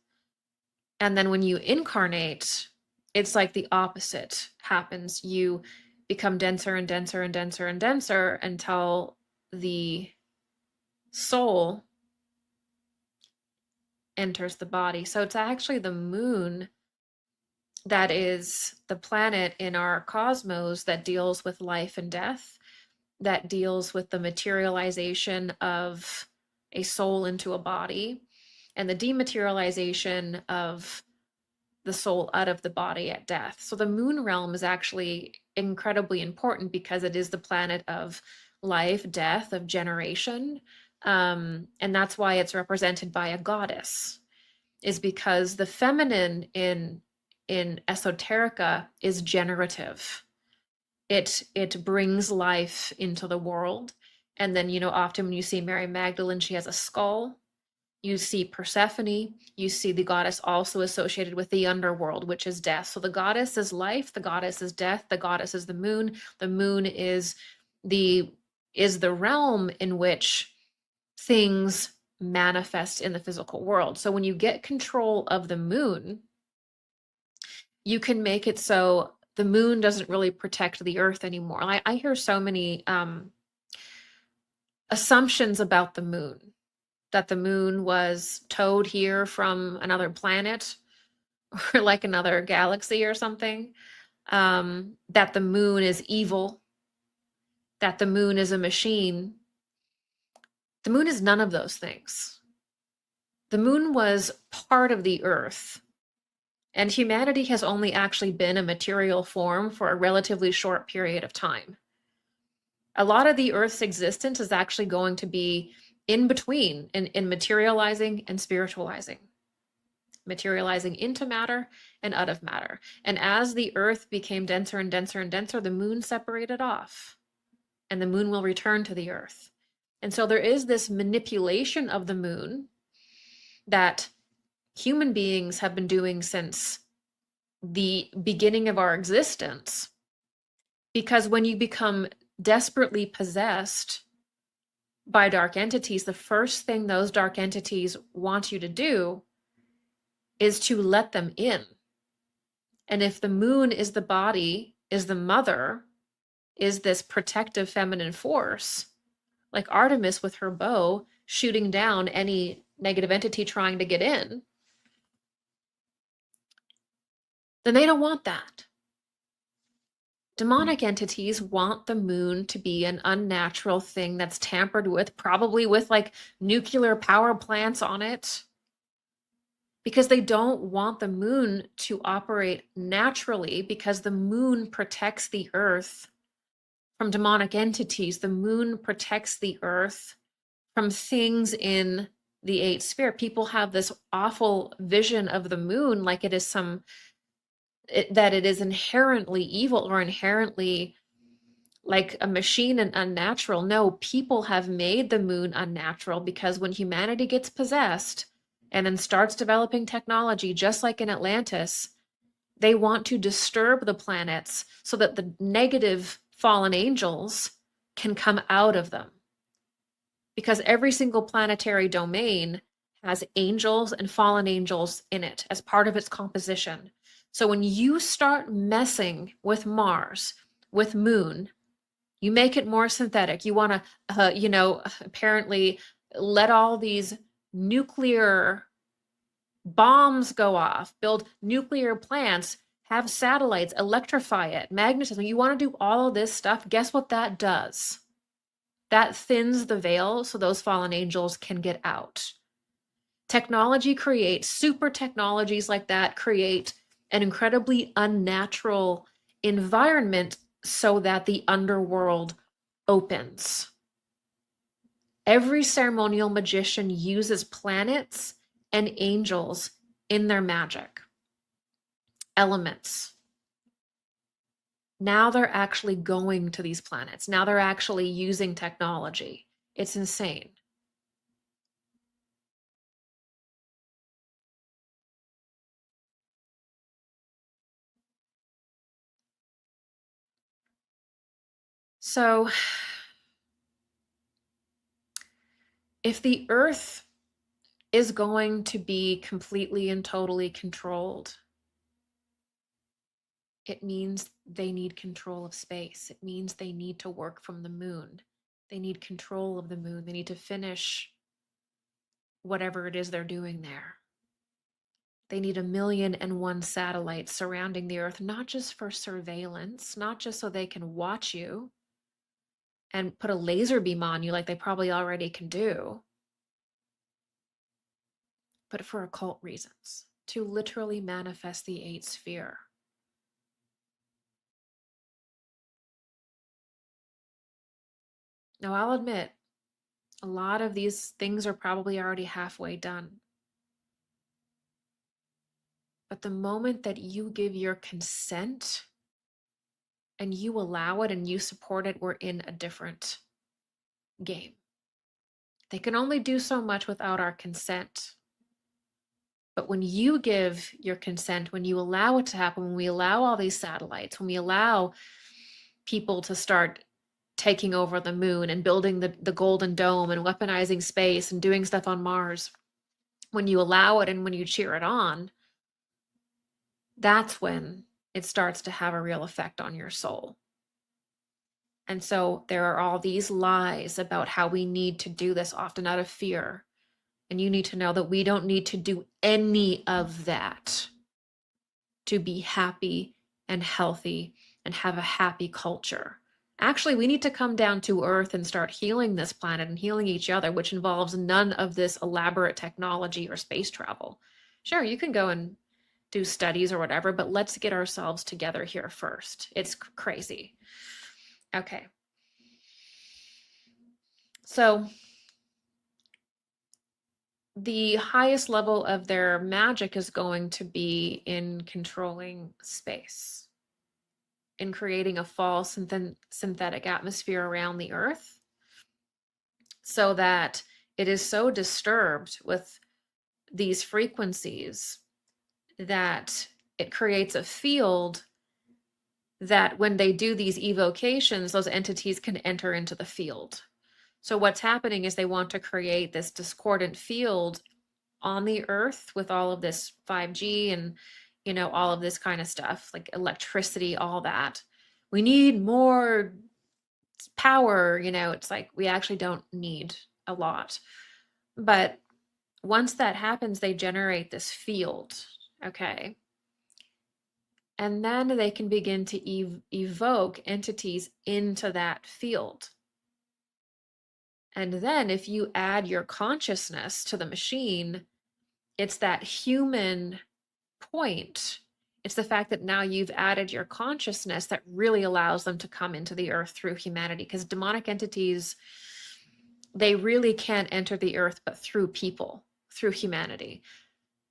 And then when you incarnate, it's like the opposite happens. You become denser and denser and denser and denser until the soul enters the body. So it's actually the moon that is the planet in our cosmos that deals with life and death, that deals with the materialization of a soul into a body, and the dematerialization of the soul out of the body at death. So the moon realm is actually incredibly important because it is the planet of life, death, of generation. And that's why it's represented by a goddess, is because the feminine in esoterica is generative. It brings life into the world. And then, often when you see Mary Magdalene, she has a skull. You see Persephone, you see the goddess also associated with the underworld, which is death. So the goddess is life, the goddess is death, the goddess is the moon. The moon is the realm in which things manifest in the physical world. So when you get control of the moon, you can make it so the moon doesn't really protect the earth anymore. I hear so many assumptions about the moon, that the moon was towed here from another planet or like another galaxy or something, that the moon is evil, that the moon is a machine. The moon is none of those things. The moon was part of the earth, and humanity has only actually been a material form for a relatively short period of time. A lot of the earth's existence is actually going to be in between, in materializing and spiritualizing, materializing into matter and out of matter. And as the earth became denser and denser and denser, the moon separated off, and the moon will return to the earth. And so there is this manipulation of the moon that human beings have been doing since the beginning of our existence. Because when you become desperately possessed by dark entities, the first thing those dark entities want you to do is to let them in. And if the moon is the body, is the mother, is this protective feminine force, like Artemis with her bow shooting down any negative entity trying to get in, then they don't want that. Demonic entities want the moon to be an unnatural thing that's tampered with, probably with like nuclear power plants on it, because they don't want the moon to operate naturally, because the moon protects the earth from demonic entities. The moon protects the earth from things in the eighth sphere. People have this awful vision of the moon like it is that it is inherently evil or inherently like a machine and unnatural. No, people have made the moon unnatural because when humanity gets possessed and then starts developing technology, just like in Atlantis, they want to disturb the planets so that the negative fallen angels can come out of them. Because every single planetary domain has angels and fallen angels in it as part of its composition. So when you start messing with Mars, with Moon, you make it more synthetic. You want to, apparently let all these nuclear bombs go off, build nuclear plants, have satellites, electrify it, magnetism. You want to do all of this stuff. Guess what that does? That thins the veil so those fallen angels can get out. Technology creates, super technologies like that create an incredibly unnatural environment so that the underworld opens. Every ceremonial magician uses planets and angels in their magic. Elements. Now they're actually going to these planets. Now they're actually using technology. It's insane. So, if the Earth is going to be completely and totally controlled, it means they need control of space. It means they need to work from the moon. They need control of the moon. They need to finish whatever it is they're doing there. They need 1,000,001 satellites surrounding the Earth, not just for surveillance, not just so they can watch you and put a laser beam on you like they probably already can do, but for occult reasons, to literally manifest the eighth sphere. Now, I'll admit, a lot of these things are probably already halfway done. But the moment that you give your consent and you allow it and you support it, we're in a different game. They can only do so much without our consent. But when you give your consent, when you allow it to happen, when we allow all these satellites, when we allow people to start taking over the moon and building the golden dome and weaponizing space and doing stuff on Mars, when you allow it and when you cheer it on, that's when it starts to have a real effect on your soul. And so there are all these lies about how we need to do this, often out of fear. And you need to know that we don't need to do any of that to be happy and healthy and have a happy culture. Actually, we need to come down to earth and start healing this planet and healing each other, which involves none of this elaborate technology or space travel. Sure, you can go and do studies or whatever, but let's get ourselves together here first. It's crazy. Okay. So the highest level of their magic is going to be in controlling space, in creating a false synthetic atmosphere around the earth so that it is so disturbed with these frequencies that it creates a field that when they do these evocations, those entities can enter into the field. So what's happening is they want to create this discordant field on the earth with all of this 5G and, all of this kind of stuff, like electricity, all that. We need more power, it's like we actually don't need a lot. But once that happens, they generate this field, okay? And then they can begin to evoke entities into that field. And then if you add your consciousness to the machine, it's that human point. It's the fact that now you've added your consciousness that really allows them to come into the earth through humanity. Because demonic entities, they really can't enter the earth but through people, through humanity.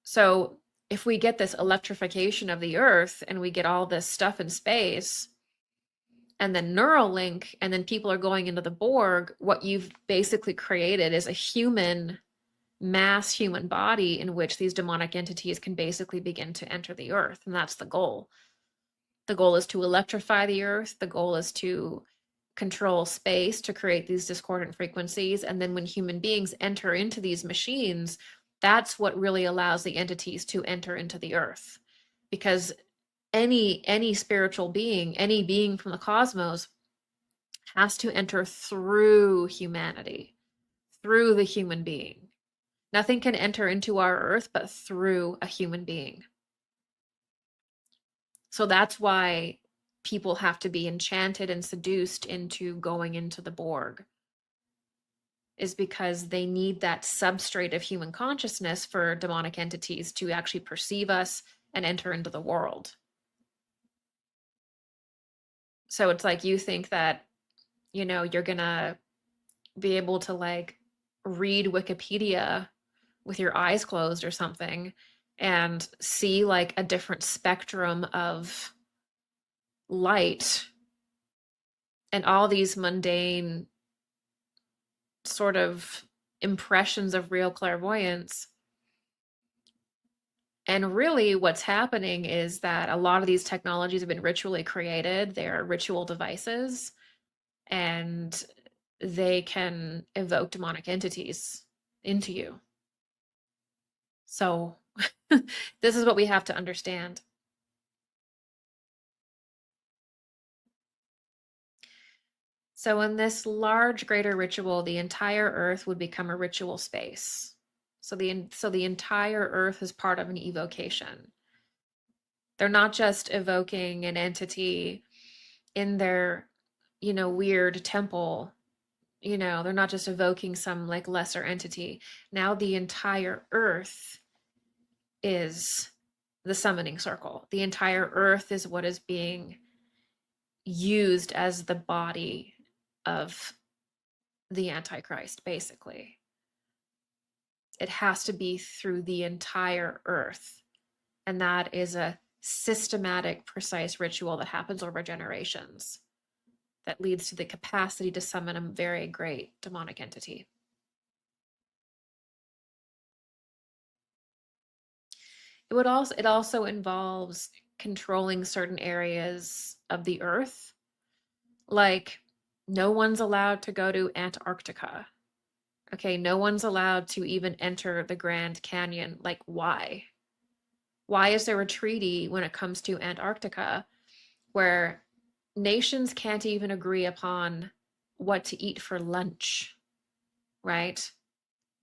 So if we get this electrification of the earth and we get all this stuff in space and then Neuralink and then people are going into the Borg, what you've basically created is a mass human body in which these demonic entities can basically begin to enter the earth. And that's the goal. The goal is to electrify the earth. The goal is to control space to create these discordant frequencies. And then when human beings enter into these machines, that's what really allows the entities to enter into the earth. Because any spiritual being, any being from the cosmos has to enter through humanity, through the human being. Nothing can enter into our earth but through a human being. So that's why people have to be enchanted and seduced into going into the Borg, is because they need that substrate of human consciousness for demonic entities to actually perceive us and enter into the world. So it's like you think that, you're gonna be able to like read Wikipedia with your eyes closed or something and see like a different spectrum of light and all these mundane sort of impressions of real clairvoyance. And really what's happening is that a lot of these technologies have been ritually created. They're ritual devices and they can evoke demonic entities into you. So this is what we have to understand. So in this large greater ritual, the entire earth would become a ritual space. So the entire earth is part of an evocation. They're not just evoking an entity in their, weird temple. They're not just evoking some like lesser entity. Now the entire earth is the summoning circle. The entire earth is what is being used as the body of the Antichrist, basically. It has to be through the entire earth. And that is a systematic, precise ritual that happens over generations that leads to the capacity to summon a very great demonic entity. It also involves controlling certain areas of the earth. Like no one's allowed to go to Antarctica. Okay, no one's allowed to even enter the Grand Canyon. Like why? Why is there a treaty when it comes to Antarctica where nations can't even agree upon what to eat for lunch, right?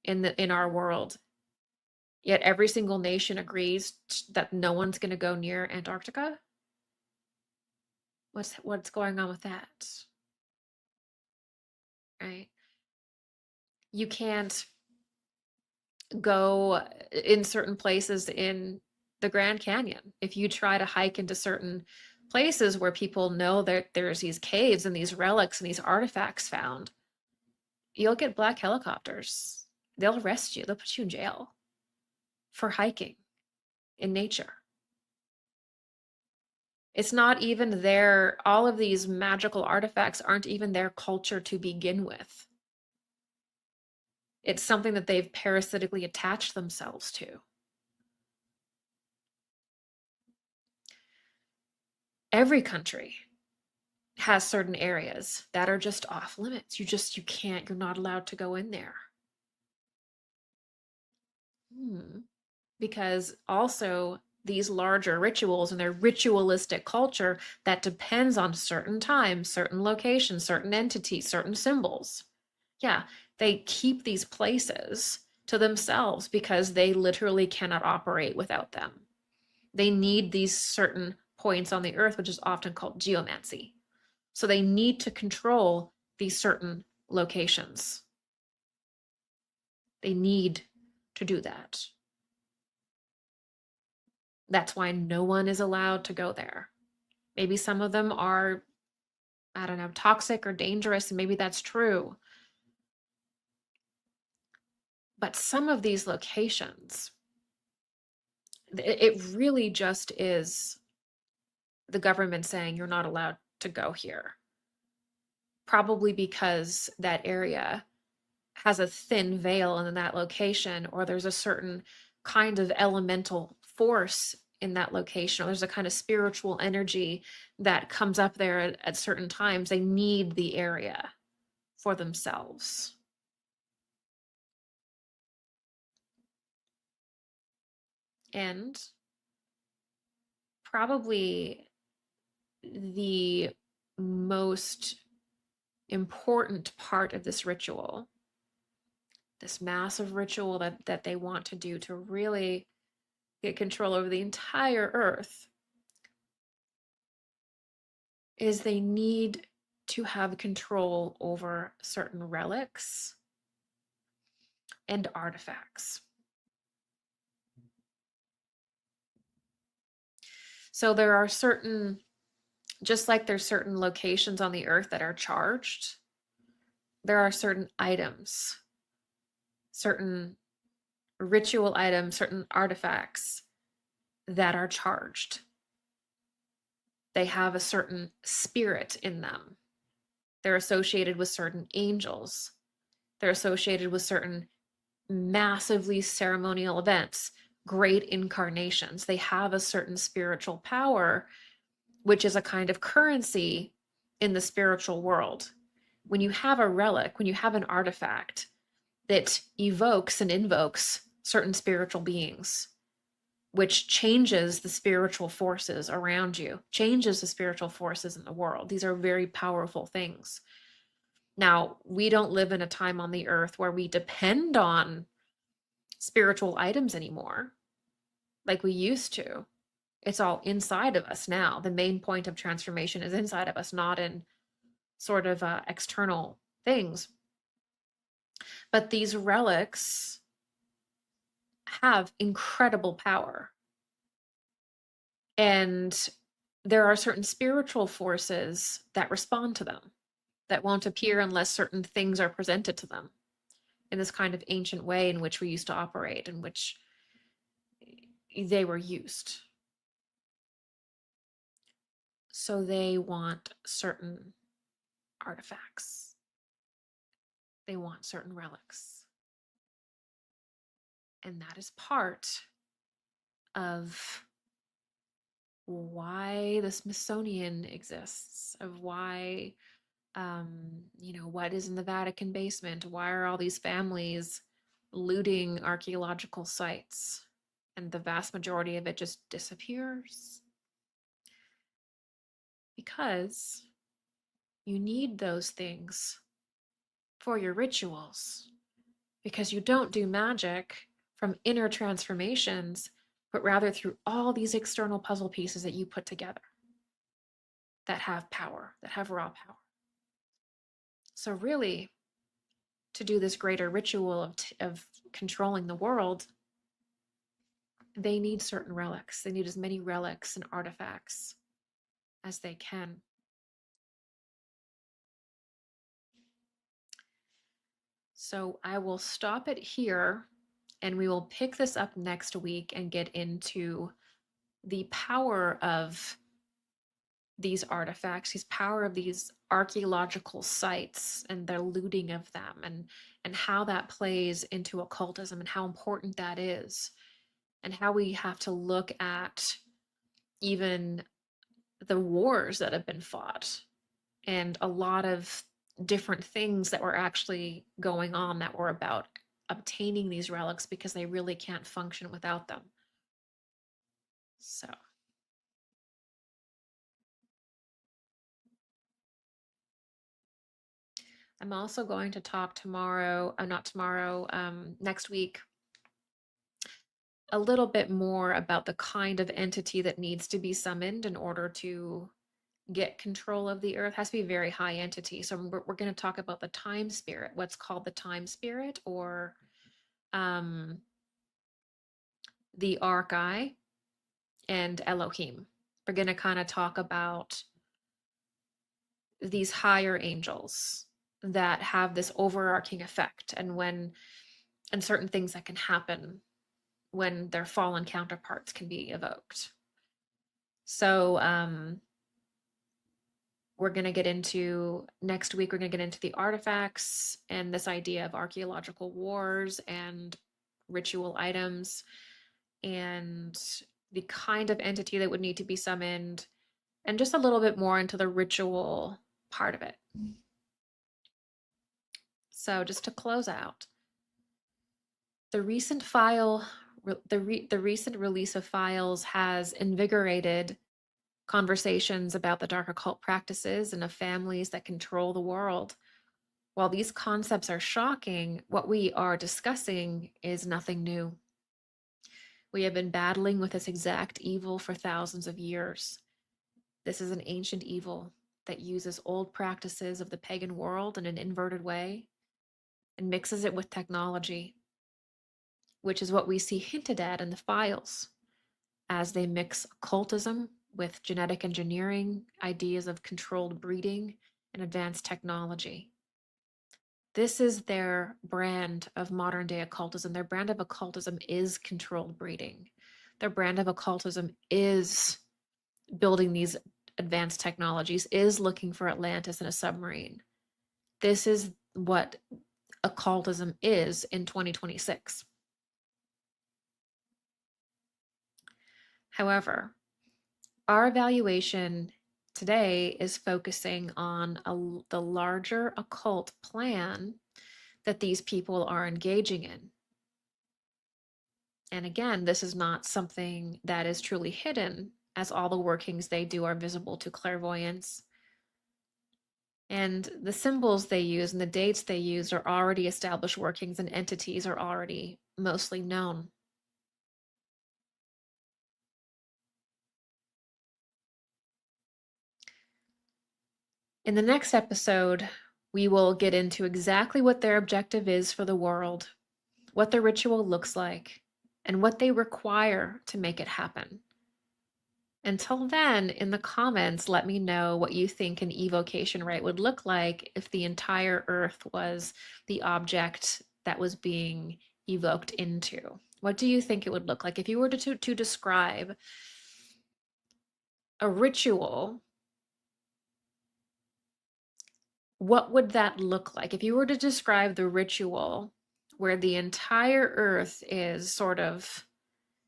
In our world. Yet every single nation agrees that no one's going to go near Antarctica? What's going on with that? Right? You can't go in certain places in the Grand Canyon. If you try to hike into certain places where people know that there's these caves and these relics and these artifacts found, you'll get black helicopters. they'll arrest you, they'll put you in jail for hiking in nature. It's not even their, all of these magical artifacts aren't even their culture to begin with. It's something that they've parasitically attached themselves to. Every country has certain areas that are just off limits. You can't, you're not allowed to go in there. Because also these larger rituals and their ritualistic culture that depends on certain times, certain locations, certain entities, certain symbols. Yeah, they keep these places to themselves because they literally cannot operate without them. They need these certain points on the earth, which is often called geomancy. So they need to control these certain locations. They need to do that. That's why no one is allowed to go there. Maybe some of them are, I don't know, toxic or dangerous, and maybe that's true. But some of these locations, it really just is the government saying you're not allowed to go here. Probably because that area has a thin veil in that location, or there's a certain kind of elemental force in that location, or there's a kind of spiritual energy that comes up there at certain times. They need the area for themselves. And probably the most important part of this ritual, this massive ritual that they want to do to really get control over the entire earth, is they need to have control over certain relics and artifacts. So there are certain, just like there's certain locations on the earth that are charged, there are certain items, certain ritual items, certain artifacts that are charged. They have a certain spirit in them. They're associated with certain angels. They're associated with certain massively ceremonial events, great incarnations. They have a certain spiritual power, which is a kind of currency in the spiritual world. When you have a relic, when you have an artifact that evokes and invokes certain spiritual beings, which changes the spiritual forces around you, changes the spiritual forces in the world. These are very powerful things. Now, we don't live in a time on the earth where we depend on spiritual items anymore like we used to. It's all inside of us now. The main point of transformation is inside of us, not in sort of external things. But these relics have incredible power. And there are certain spiritual forces that respond to them, that won't appear unless certain things are presented to them in this kind of ancient way in which we used to operate, in which they were used. So they want certain artifacts. They want certain relics. And that is part of why the Smithsonian exists, of why, what is in the Vatican basement? Why are all these families looting archaeological sites? And the vast majority of it just disappears. Because you need those things for your rituals. Because you don't do magic from inner transformations, but rather through all these external puzzle pieces that you put together that have power, that have raw power. So really, to do this greater ritual of controlling the world, they need certain relics. They need as many relics and artifacts as they can. So I will stop it here and we will pick this up next week and get into the power of these artifacts, these power of these archaeological sites and the looting of them, and how that plays into occultism and how important that is, and how we have to look at even the wars that have been fought and a lot of different things that were actually going on that were about obtaining these relics because they really can't function without them. So I'm also going to talk tomorrow, not tomorrow, next week, a little bit more about the kind of entity that needs to be summoned in order to get control of the earth. It has to be a very high entity. So we're going to talk about the time spirit, what's called the time spirit, or um, the Archai and Elohim. We're going to kind of talk about these higher angels that have this overarching effect, and certain things that can happen when their fallen counterparts can be evoked. So we're going to get into next week, we're going to get into the artifacts and this idea of archaeological wars and ritual items and the kind of entity that would need to be summoned, and just a little bit more into the ritual part of it. So just to close out, the recent the recent release of files has invigorated conversations about the dark occult practices and of families that control the world. While these concepts are shocking, what we are discussing is nothing new. We have been battling with this exact evil for thousands of years. This is an ancient evil that uses old practices of the pagan world in an inverted way and mixes it with technology, which is what we see hinted at in the files as they mix occultism with genetic engineering, ideas of controlled breeding, and advanced technology. This is their brand of modern day occultism. Their brand of occultism is controlled breeding. Their brand of occultism is building these advanced technologies, is looking for Atlantis in a submarine. This is what occultism is in 2026. However, our evaluation today is focusing on the larger occult plan that these people are engaging in. And again, this is not something that is truly hidden, as all the workings they do are visible to clairvoyance. And the symbols they use and the dates they use are already established workings, and entities are already mostly known. In the next episode, we will get into exactly what their objective is for the world, what the ritual looks like, and what they require to make it happen. Until then, in the comments, let me know what you think an evocation rite would look like if the entire earth was the object that was being evoked into. What do you think it would look like if you were to describe a ritual? What would that look like if you were to describe the ritual where the entire earth is sort of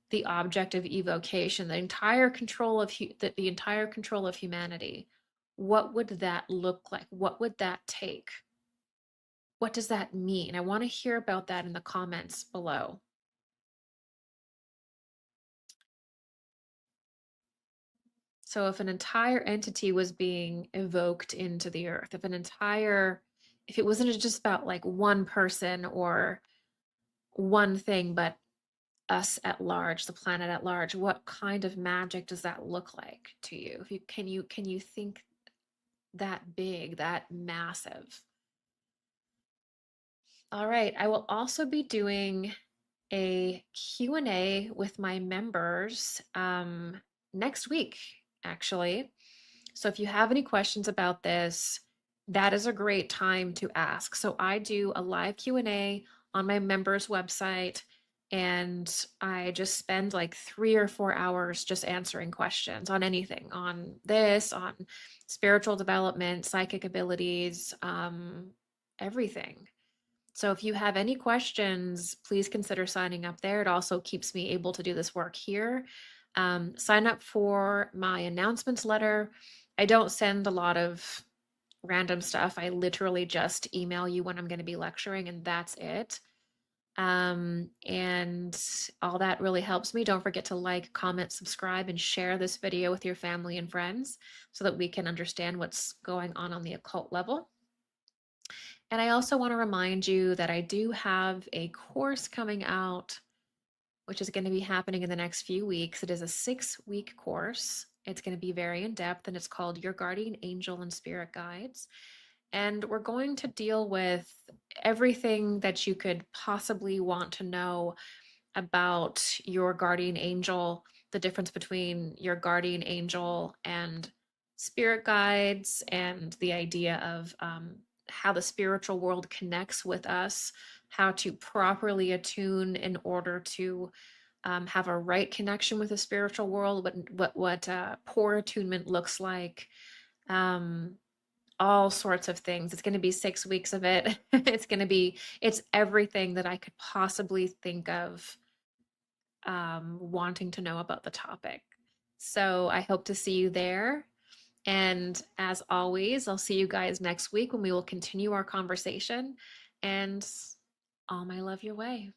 the object of evocation, the entire control of the entire control of humanity? What would that look like? What would that take? What does that mean? I want to hear about that in the comments below. So if an entire entity was being evoked into the earth, if it wasn't just about like one person or one thing, but us at large, the planet at large, what kind of magic does that look like to you? If you can you think that big, that massive? All right, I will also be doing a Q&A with my members next week, actually. So if you have any questions about this, That is a great time to ask. So I do a live Q&A on my members website, and I just spend like 3 or 4 hours just answering questions on anything, on this, on spiritual development, psychic abilities, everything. So if you have any questions, please consider signing up there. It also keeps me able to do this work here. Sign up for my announcements letter. I don't send a lot of random stuff. I literally just email you when I'm going to be lecturing, and that's it. And all that really helps me. Don't forget to like, comment, subscribe, and share this video with your family and friends so that we can understand what's going on the occult level. And I also want to remind you that I do have a course coming out, which is going to be happening in the next few weeks. It is a 6-week course. It's going to be very in depth, and it's called Your Guardian Angel and Spirit Guides. And we're going to deal with everything that you could possibly want to know about your guardian angel, the difference between your guardian angel and spirit guides, and the idea of how the spiritual world connects with us, how to properly attune in order to have a right connection with the spiritual world, what poor attunement looks like. Um, all sorts of things. It's going to be 6 weeks of it. It's everything that I could possibly think of wanting to know about the topic. So I hope to see you there. And as always, I'll see you guys next week when we will continue our conversation. And all my love your way.